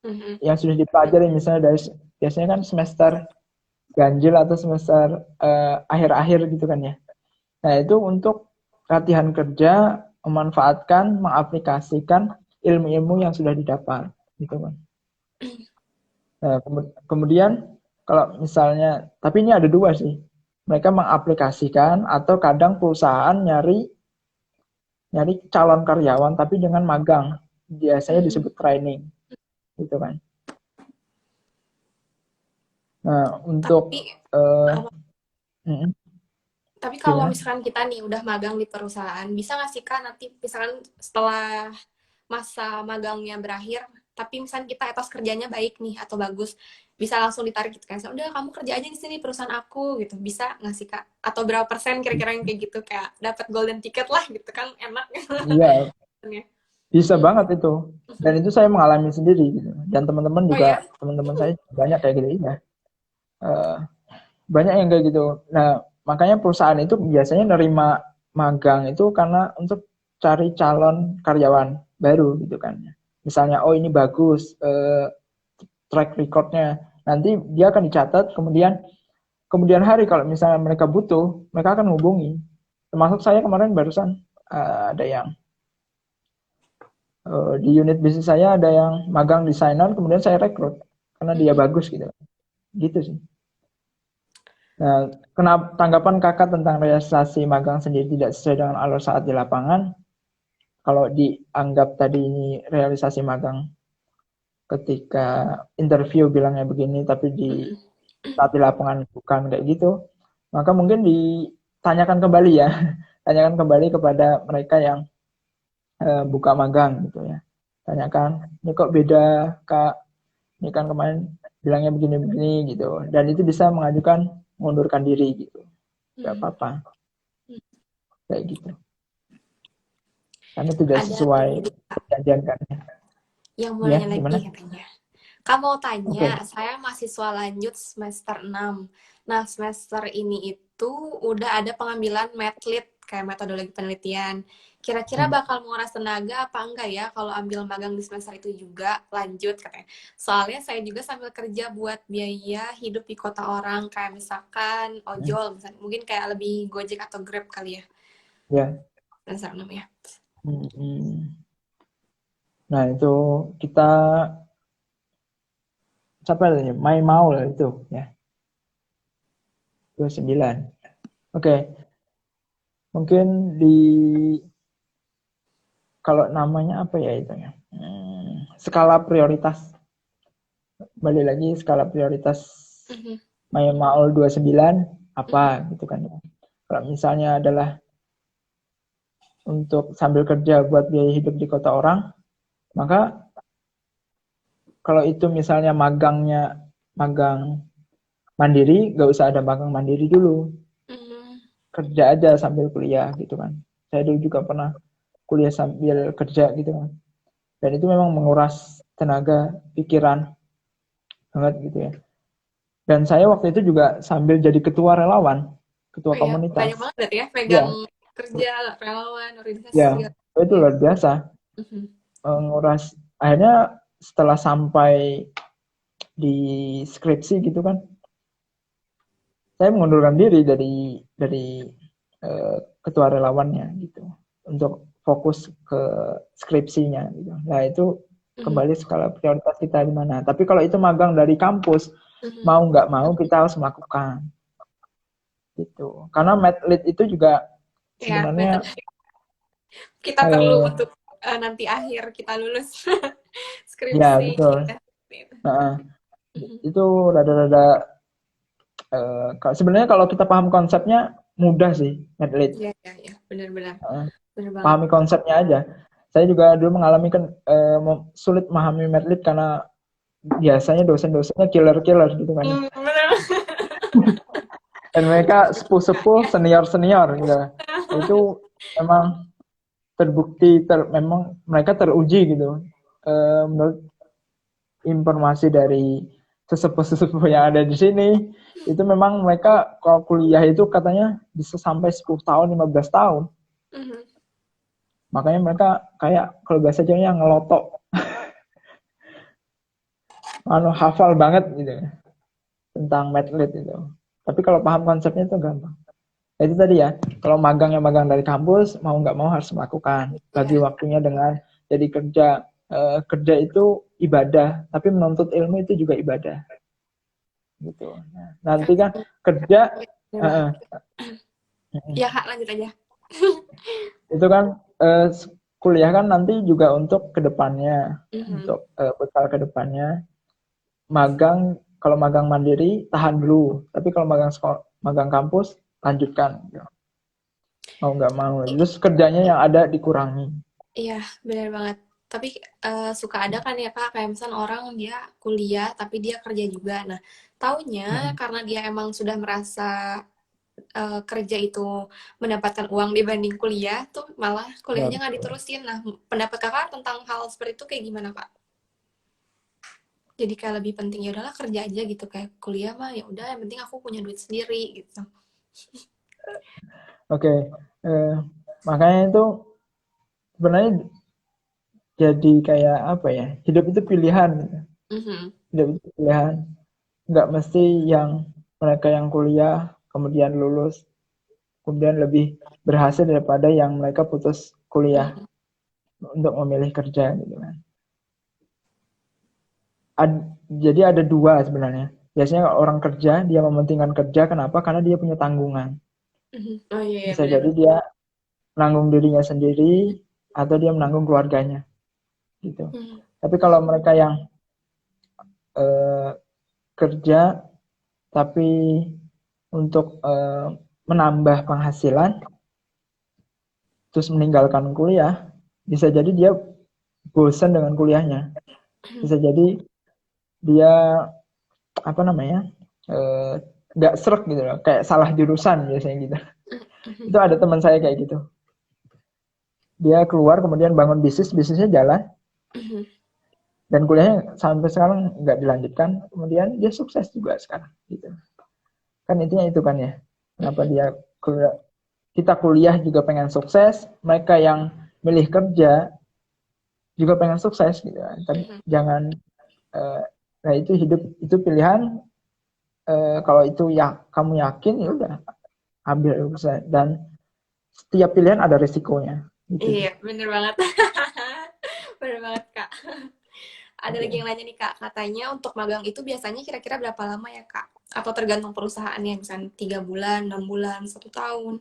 Mhm. Yang sudah dipelajari misalnya dari biasanya kan semester ganjil atau semester akhir-akhir gitu kan ya. Nah, itu untuk latihan kerja, memanfaatkan, mengaplikasikan ilmu-ilmu yang sudah didapat gitu kan. Nah, kemudian kalau misalnya, tapi ini ada dua sih. Mereka mengaplikasikan atau kadang perusahaan nyari nyari calon karyawan tapi dengan magang. Biasanya Mhm. disebut training gitu kan. Nah, untuk Tapi uh, apa Tapi kalau gimana? misalkan kita nih udah magang di perusahaan, bisa nggak sih Kak nanti misalkan setelah masa magangnya berakhir, tapi misalkan kita etos kerjanya baik nih atau bagus, bisa langsung ditarik gitu kan? Udah kamu kerja aja di sini perusahaan aku gitu, bisa nggak sih Kak? Atau berapa persen kira-kira yang kayak gitu kayak dapat golden ticket lah gitu kan enak gitu. Iya, bisa banget itu. Dan itu saya mengalami sendiri gitu. Dan teman-teman Oh ya? juga, teman-teman saya banyak kayak gitu ya. Uh, banyak yang kayak gitu. Nah, makanya perusahaan itu biasanya nerima magang itu karena untuk cari calon karyawan baru gitu kan. Misalnya, oh ini bagus track recordnya. Nanti dia akan dicatat, kemudian hari kalau misalnya mereka butuh, mereka akan hubungi. Termasuk saya kemarin barusan ada yang di unit bisnis saya ada yang magang desainer, kemudian saya rekrut karena dia Mhm. bagus gitu. Gitu sih. Nah, kenapa tanggapan kakak tentang realisasi magang sendiri tidak sesuai dengan alur saat di lapangan? Kalau dianggap tadi ini realisasi magang ketika interview bilangnya begini, tapi di Mhm. saat di lapangan bukan kayak gitu, maka mungkin ditanyakan kembali ya, tanyakan kembali kepada mereka yang buka magang gitu ya. Tanyakan, ini kok beda Kak, ini kan kemarin bilangnya begini-begini gitu. Dan itu bisa mengajukan mengundurkan diri gitu. Gak Hmm. apa-apa, kayak gitu. Karena tidak Ada sesuai lagi nih, Kak, perjanjian kan. yang mau Ya, nanya lagi gimana? katanya. Kak mau tanya, Oke. saya mahasiswa lanjut semester 6. Nah, semester ini itu udah ada pengambilan medlit, kayak metodologi penelitian. Kira-kira Hmm. bakal menguras tenaga apa enggak ya kalau ambil magang di semester itu juga lanjut katanya. Soalnya saya juga sambil kerja buat biaya hidup di kota orang, kayak misalkan Hmm. ojol, misalnya. Mungkin kayak lebih Gojek atau Grab kali ya, Ya. semester 6 ya. Hmm. Nah, itu kita siapa tadi? Mai Maul itu ya. 29. Oke, mungkin di kalau namanya apa ya itu ya? Skala prioritas. Balik lagi skala prioritas Mhm. Mai Maul 29 apa Mhm. gitu kan ya. Kalau misalnya adalah untuk sambil kerja buat biaya hidup di kota orang, maka kalau itu misalnya magang mandiri, gak usah ada magang mandiri dulu. Mhm. Kerja aja sambil kuliah gitu kan. Saya dulu juga pernah kuliah sambil kerja gitu kan. Dan itu memang menguras tenaga, pikiran banget gitu ya. Dan saya waktu itu juga sambil jadi ketua relawan, ketua Oh iya, banyak komunitas. banget berarti ya Ya, pegang kerja, relawan, organisasi ya, segala itu macam ya. luar biasa. Mhm. Menguras, akhirnya setelah sampai di skripsi gitu kan, saya mengundurkan diri dari ketua relawannya gitu untuk fokus ke skripsinya gitu. Nah itu Mhm. kembali skala prioritas kita di mana. Tapi kalau itu magang dari kampus, Mhm. mau nggak mau kita harus melakukan gitu. Karena medlit itu juga Ya, metode sebenarnya kita perlu eh, untuk nanti akhir kita lulus ya skripsi betul. kita. Gitu. Nah, Mhm. itu rada-rada sebenarnya kalau kita paham konsepnya mudah sih medlit. Iya, iya, iya, benar-benar, benar banget. Pahami konsepnya aja. Saya juga dulu mengalami kan sulit memahami medlit karena biasanya dosen-dosennya killer-killer gitu kan. Benar. Dan mereka sepuh-sepuh, senior-senior gitu. Itu memang terbukti, memang mereka teruji gitu. Menurut informasi dari sesepuh-sesepuh yang ada di sini, itu memang mereka kalau kuliah itu katanya bisa sampai 10 tahun, 15 tahun. Mhm. Makanya mereka kayak kalau bahasa Jawanya ngelotok, hafal banget gitu tentang medlit itu. Tapi kalau paham konsepnya itu gampang. Itu tadi ya, kalau magang yang magang dari kampus, mau nggak mau harus melakukan. Bagi Iya. waktunya dengan jadi kerja. Kerja itu ibadah, tapi menuntut ilmu itu juga ibadah. Gitu. Nah, nanti Kan, kan kerja, iya, benar banget. uh, Ya, Kak, lanjut aja. itu kan kuliah kan nanti juga untuk kedepannya, Mhm. untuk bekal kedepannya. Magang, kalau magang mandiri tahan dulu, tapi kalau magang sekolah, magang kampus lanjutkan. Gitu. Mau nggak mau. Terus kerjanya yang ada dikurangi. Iya, benar banget. Tapi suka ada kan ya Kak, kayak misalnya orang dia kuliah tapi dia kerja juga. Nah, taunya Mm-mm. karena dia emang sudah merasa kerja itu mendapatkan uang dibanding kuliah, tuh malah Ya, kuliahnya nggak diterusin. Nah, pendapat Kakak tentang hal seperti itu kayak gimana Kak? Jadi kayak lebih penting ya udahlah kerja aja gitu kayak kuliah mah ya udah yang penting aku punya duit sendiri gitu. oke. Makanya itu sebenarnya jadi kayak apa ya? Hidup itu pilihan. Gitu. Mhm. Hidup itu pilihan. Nggak mesti yang mereka yang kuliah kemudian lulus kemudian lebih berhasil daripada yang mereka putus kuliah Mhm. untuk memilih kerja gitu kan. Jadi ada dua sebenarnya. Biasanya kalau orang kerja dia mementingkan kerja, kenapa? Karena dia punya tanggungan. Mhm. Oh iya iya Bisa benar. jadi dia menanggung dirinya sendiri atau dia menanggung keluarganya gitu. Mhm. Tapi kalau mereka yang eh, kerja tapi untuk menambah penghasilan terus meninggalkan kuliah, bisa jadi dia bosan dengan kuliahnya, bisa jadi dia apa namanya nggak serak gitu loh, kayak salah jurusan biasanya gitu. Itu ada teman saya kayak gitu, dia keluar kemudian bangun bisnisnya jalan, dan kuliahnya sampai sekarang nggak dilanjutkan, kemudian dia sukses juga sekarang gitu. Kan intinya itu kan ya, kenapa dia kuliah, kita kuliah juga pengen sukses, mereka yang milih kerja juga pengen sukses gitu kan. Tapi jangan nah itu hidup, itu pilihan, kalau itu ya kamu yakin ya udah ambil usaha, dan setiap pilihan ada resikonya gitu sih. Iya, bener banget. Bener banget, Kak. Ada lagi yang Oke. nanya nih, Kak. Katanya untuk magang itu biasanya kira-kira berapa lama ya, Kak? Atau tergantung perusahaannya, misalnya 3 bulan, 6 bulan, 1 tahun,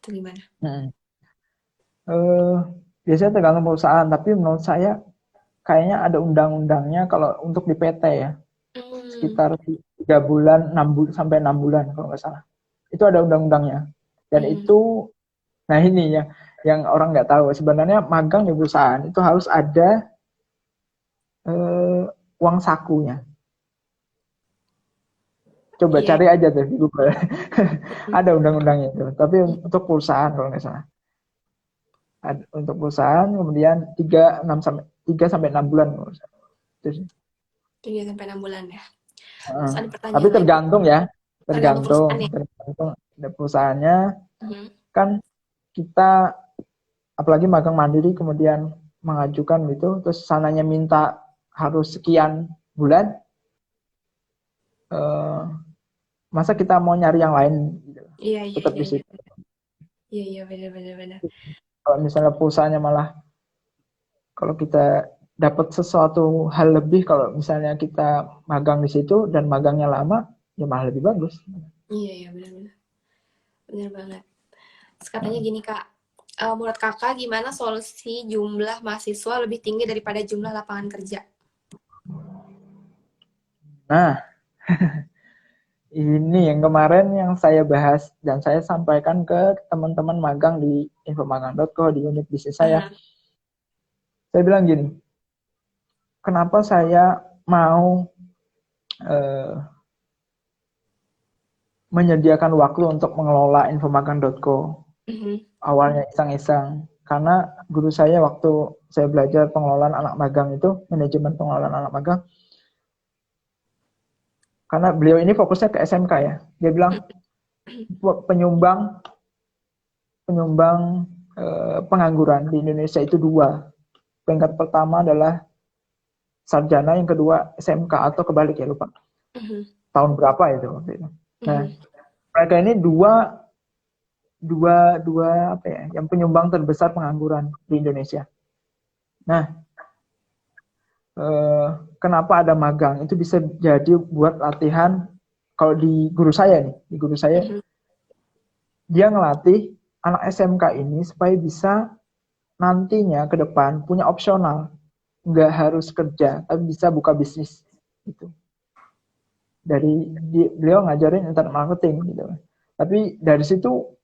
itu gimana? Hmm. Eh, biasanya tergantung perusahaan, tapi menurut saya kayaknya ada undang-undangnya kalau untuk di PT ya, Hmm, sekitar 3 bulan, 6 bulan sampai 6 bulan kalau nggak salah. Itu ada undang-undangnya. Dan hmm. itu, nah ini ya, yang orang nggak tahu. Sebenarnya magang di perusahaan itu harus ada uang sakunya. Coba Iya. cari aja tuh di Google. Hmm. Ada undang-undangnya itu. Tapi untuk perusahaan kalau nggak salah. Untuk perusahaan kemudian 3 sampai 6 bulan. Itu sih. 3 sampai 6 bulan ya. Heeh. Terus ada Tapi pertanyaan lagi. tergantung ya, Tergantung tergantung, perusahaan ya. tergantung ada perusahaannya. Hmm. Kan kita apalagi magang mandiri kemudian mengajukan gitu, terus sananya minta harus sekian bulan, eh, masa kita mau nyari yang lain gitu, Iya, iya, tetap iya, di iya. situ. Iya, iya, benar-benar benar. Kalau misalnya perusahaannya malah, kalau kita dapat sesuatu hal lebih, kalau misalnya kita magang di situ dan magangnya lama, ya malah lebih bagus. Iya, iya, benar-benar. Benar banget. Terus katanya gini, Kak. Menurut Kakak gimana solusi jumlah mahasiswa lebih tinggi daripada jumlah lapangan kerja? Nah, ini yang kemarin yang saya bahas dan saya sampaikan ke teman-teman magang di infomagang.co, di unit bisnis saya. Aha. Saya bilang gini, kenapa saya mau eh, menyediakan waktu untuk mengelola infomagang.co. Mhm. Awalnya iseng-iseng, karena guru saya waktu saya belajar pengelolaan anak magang itu, manajemen pengelolaan anak magang, karena beliau ini fokusnya ke SMK ya. Dia bilang penyumbang penyumbang pengangguran di Indonesia itu dua. Peringkat pertama adalah sarjana, yang kedua SMK, atau kebalik ya, lupa Mhm. tahun berapa itu waktu itu. Nah, Mhm. mereka ini dua dua dua apa ya, yang penyumbang terbesar pengangguran di Indonesia. Nah, kenapa ada magang? Itu bisa jadi buat latihan. Kalau di guru saya nih, di guru saya, Mhm. dia ngelatih anak SMK ini supaya bisa nantinya ke depan punya opsional, nggak harus kerja, tapi bisa buka bisnis gitu. Beliau ngajarin internet marketing gitu. Tapi dari situ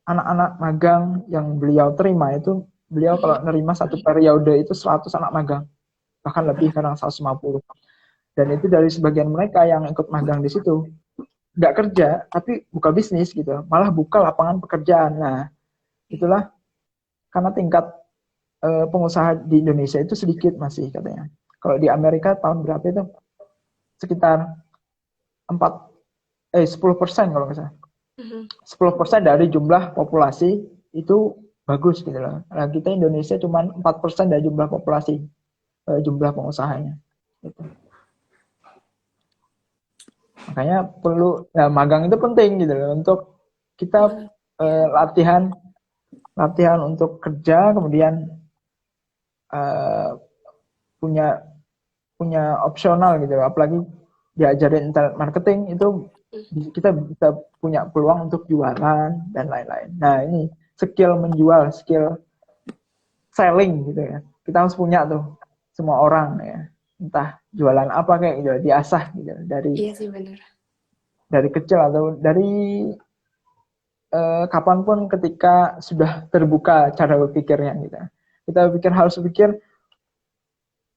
anak-anak magang yang beliau terima itu, beliau Mhm. kalau nerima satu periode itu 100 anak magang, bahkan lebih, kadang 150. Dan itu dari sebagian mereka yang ikut magang di situ nggak kerja tapi buka bisnis gitu, malah buka lapangan pekerjaan. Nah, itulah karena tingkat pengusaha di Indonesia itu sedikit masih katanya. Kalau di Amerika tahun berapa itu sekitar 10% kalau nggak salah. Mhm. 10% dari jumlah populasi itu bagus gitu loh. Nah, kita Indonesia cuma 4% dari jumlah populasi, jumlah pengusahanya. Gitu. Makanya perlu, ya, magang itu penting gitu loh, untuk kita Magang. Ya. latihan latihan untuk kerja, kemudian uh, punya punya opsional gitu loh. Apalagi diajarin internet marketing itu, kita bisa punya peluang untuk jualan dan lain-lain. Nah, ini skill menjual, skill selling gitu ya. Kita harus punya tuh, semua orang ya. Entah jualan apa kayak gitu, diasah gitu dari Iya sih benar. kecil, atau dari kapanpun ketika sudah terbuka cara berpikirnya gitu. Kita harus berpikir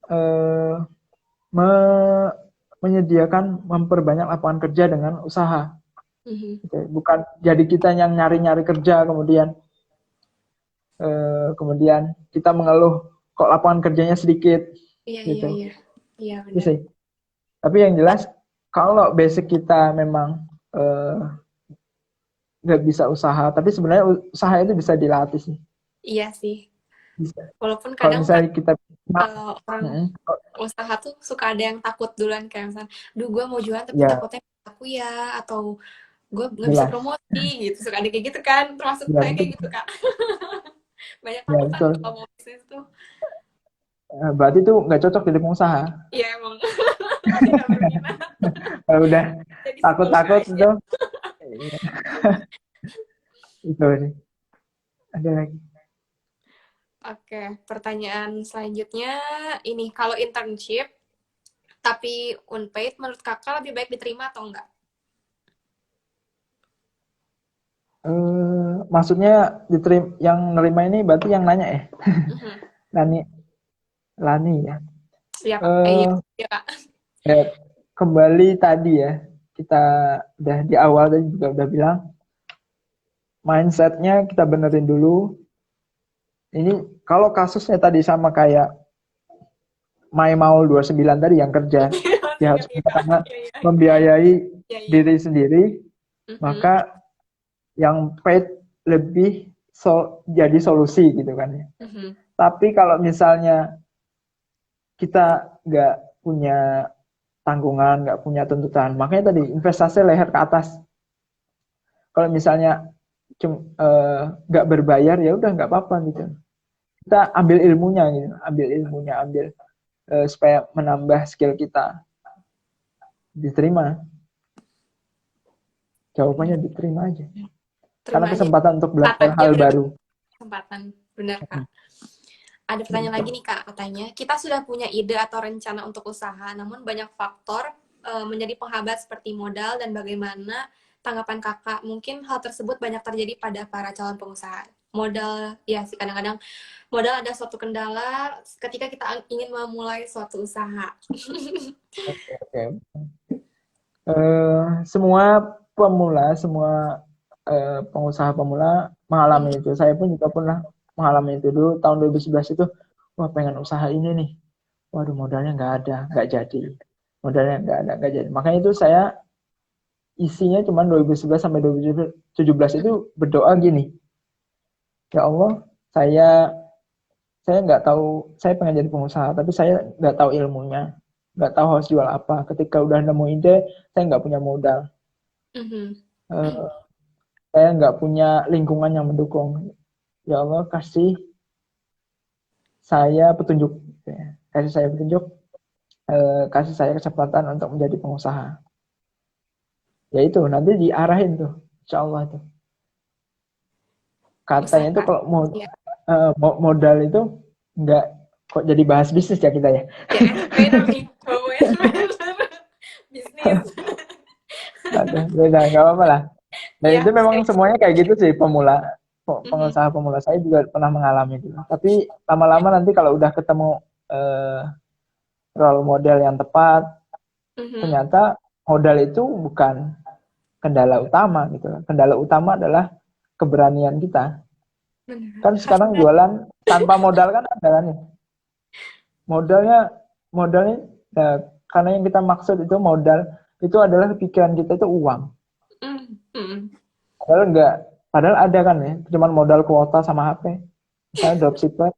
eh, me- menyediakan memperbanyak lapangan kerja dengan usaha. Mhm. Gitu. Bukan jadi kita yang nyari-nyari kerja kemudian kita mengeluh kok lapangan kerjanya sedikit Iya, iya, gitu. iya. Iya, Itu benar. sih. Tapi yang jelas kalau basic kita memang nggak bisa usaha, tapi sebenarnya usaha itu bisa dilatih sih. Iya sih. Bisa. Walaupun Kalau kadang kan misalnya kita kalau orang mm-mm. usaha tuh suka ada yang takut duluan kayak misalnya, duh gue mau jualan tapi Ya takutnya aku ya, atau gue nggak bisa jelas. promosi gitu. Suka ada kayak gitu kan, termasuk Ya saya kayak gitu betul. Kak. Banyak Ya takutan betul. kalau mau bisnis tuh. Berarti itu nggak cocok jadi pengusaha. Iya emang tidak berminat. Kalau udah Jadi single takut-takut aja. itu, iya, itu sih. Ada lagi. Oke, pertanyaan selanjutnya ini, kalau internship tapi unpaid, menurut kakak lebih baik diterima atau enggak? Maksudnya diterima, yang nerima ini berarti yang nanya ya, Mhm. Lani, Lani ya. Iya kak, iya, Eh, iya kak. ya, kembali tadi ya, kita udah di awal tadi juga udah bilang, mindsetnya kita benerin dulu. Ini kalau kasusnya tadi sama kayak Mai Maul 29 tadi yang kerja, Masih dia ingat harus ya kak? karena Iya, iya, membiayai iya, iya. diri sendiri, Mhm. maka yang paid lebih jadi solusi gitu kan ya. Mhm. Tapi kalau misalnya kita nggak punya tanggungan, nggak punya tuntutan, makanya tadi investasi leher ke atas. Kalau misalnya nggak berbayar ya udah nggak apa-apa gitu. Kita ambil ilmunya gitu, ambil supaya menambah skill kita. Diterima, jawabannya diterima aja. Karena Terima aja, kesempatan untuk belajar kesempatannya hal berarti baru. kesempatan, benar kak. Ada pertanyaan lagi nih kak, katanya kita sudah punya ide atau rencana untuk usaha, namun banyak faktor menjadi penghambat seperti modal, dan bagaimana tanggapan kakak? Mungkin hal tersebut banyak terjadi pada para calon pengusaha. Modal, ya sih, kadang-kadang modal ada suatu kendala ketika kita ingin memulai suatu usaha. Oke. Semua pemula, semua pengusaha pemula mengalami itu. Saya pun juga pernah mengalami itu dulu tahun 2011 itu. Wah, pengen usaha ini nih. Waduh, modalnya nggak ada, nggak jadi. Modalnya nggak ada, nggak jadi. Makanya itu saya isinya cuma 2011 sampai 2017 itu berdoa gini. Ya Allah, saya saya nggak tahu, saya pengen jadi pengusaha, tapi saya nggak tahu ilmunya, nggak tahu harus jual apa. Ketika udah nemu ide, saya nggak punya modal. Mhm. Eh, saya nggak punya lingkungan yang mendukung. Ya Allah, kasih saya petunjuk, kasih saya petunjuk, kasih saya kesempatan untuk menjadi pengusaha. Ya itu nanti diarahin tuh, insya Allah tuh. Katanya itu Usaha. kalau Ya, modal itu nggak, kok jadi bahas bisnis ya kita ya. ya beda nih, ngomongin bisnis. Aduh, beda, nggak apa-apa lah. Dan Iya, itu memang sering. semuanya kayak gitu sih pemula, Mhm. pengusaha pemula. Saya juga pernah mengalami itu. Tapi lama-lama nanti kalau udah ketemu eh, role model yang tepat, Mhm. ternyata modal itu bukan kendala utama gitu. Kendala utama adalah keberanian kita. Bener. Kan Harus sekarang berani. jualan tanpa modal kan ada kan ya. Modalnya modalnya ya, karena yang kita maksud itu modal itu adalah pikiran kita itu uang. Mhm. Mhm. Padahal enggak, padahal ada kan ya, cuman modal kuota sama HP. Misalnya dropshipper,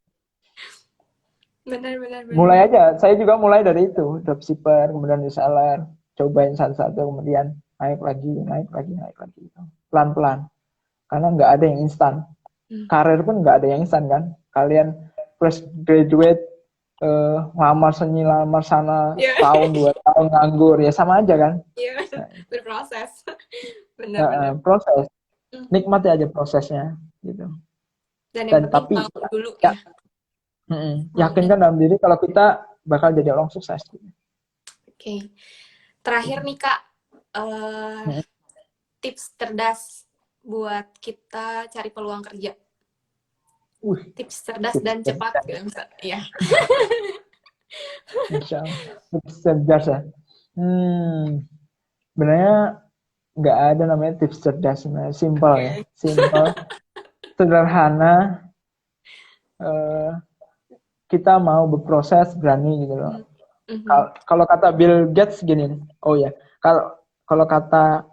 Benar, benar, mulai benar. aja. Saya juga mulai dari itu, dropshipper, kemudian reseller, cobain satu-satu, kemudian naik lagi, naik lagi, naik lagi. Pelan-pelan, karena nggak ada yang instan. Hmm. Karir pun nggak ada yang instan kan. Kalian fresh graduate, ngelamar sini, lamar sana, Iya, setahun, 2 tahun nganggur, ya sama aja kan. iya, Nah, berproses. Benar, benar. proses, Hmm. nikmati aja prosesnya, gitu. Dan yang Dan penting tapi mau dulu ya, ya, maunya. yakinkan dalam diri kalau kita bakal jadi orang sukses. Oke. Terakhir nih Kak, eh, Mm-mm. tips cerdas buat kita cari peluang kerja. Wih, Tips cerdas tips dan cepat cerdas. gitu misal. Ya. Masya Allah. Tips cerdas ya. Sebenarnya nggak ada namanya tips cerdas. Sebenarnya simpel ya. Oke. Simpel, sederhana. eh, kita mau berproses, berani gitu loh. Mhm. Kalau kata Bill Gates gini, oh ya, kalau kalau kata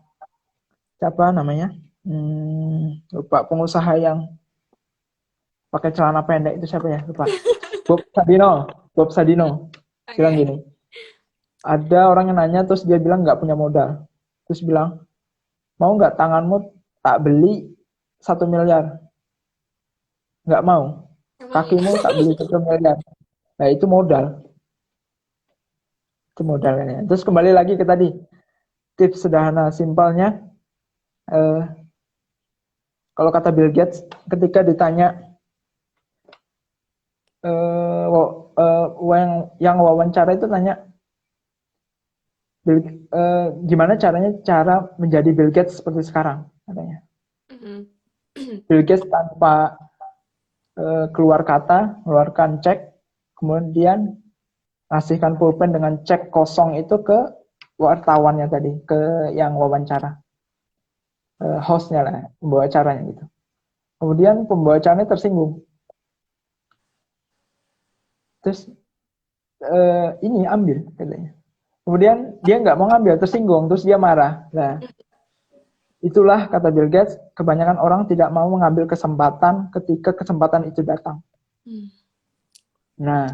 siapa namanya? Lupa, pengusaha yang pakai celana pendek itu siapa ya? Lupa. Bob Sadino. Bob Sadino bilang Oke. gini, ada orang yang nanya terus dia bilang nggak punya modal. Terus bilang, mau nggak tanganmu tak beli 1 miliar? Nggak mau. Emang Kakimu tak beli 1 miliar. Nah itu modal. Itu modalnya. Terus kembali lagi ke tadi, tips sederhana simpelnya. eh, Kalau kata Bill Gates, ketika ditanya yang wawancara itu tanya, gimana caranya cara menjadi Bill Gates seperti sekarang, katanya. mhm. Bill Gates tanpa keluar kata, keluarkan cek, kemudian ngasihkan pulpen dengan cek kosong itu ke wartawannya tadi, ke yang wawancara, hostnya lah, pembawa acaranya gitu. Kemudian pembawa acaranya tersinggung. Terus ini ambil katanya. Kemudian dia nggak mau ngambil, tersinggung, terus dia marah. Nah, itulah kata Bill Gates, kebanyakan orang tidak mau mengambil kesempatan ketika kesempatan itu datang. Hmm. Nah,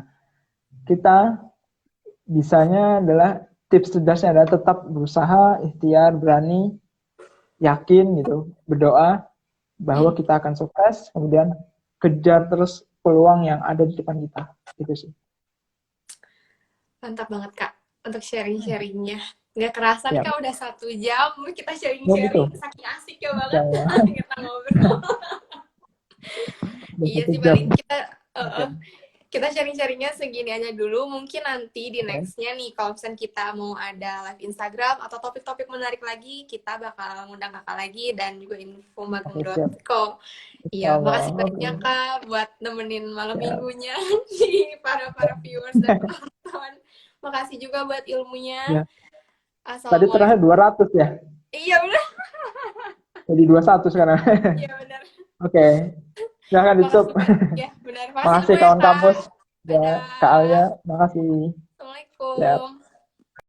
kita bisanya adalah tips cerdasnya adalah tetap berusaha, ikhtiar, berani, yakin gitu, berdoa bahwa kita akan sukses, kemudian kejar terus peluang yang ada di depan kita. Gitu sih. Mantap banget Kak untuk sharing-sharingnya. Nggak kerasa nih Ya, Kak udah 1 jam kita oh gitu. sharing-sharing. Saking asiknya Insya banget Allah. kita ngobrol. Udah Iya satu sih jam. paling Oke. kita sharing-sharingnya segini aja dulu. Mungkin nanti di Oke. nextnya nih kalau misalnya kita mau ada live Instagram atau topik-topik menarik lagi, kita bakal ngundang kakak lagi dan juga info Oke, siap. magang.co. Insya Iya, Allah. makasih banyak Oke. ya Kak buat nemenin malam Siap. minggunya di para viewers dan penonton. Makasih juga buat ilmunya. Ya. Tadi terakhir Assalamualaikum. 200 ya. Iya benar. Jadi 21 sekarang. Iya benar. Oke. Silahkan ditutup. Makasih banyak ya. Benar. Makasih Makasih semua ya kawan Kak. kampus. Ya, Kak Dadah. Alia, makasih. Ya. Assalamualaikum.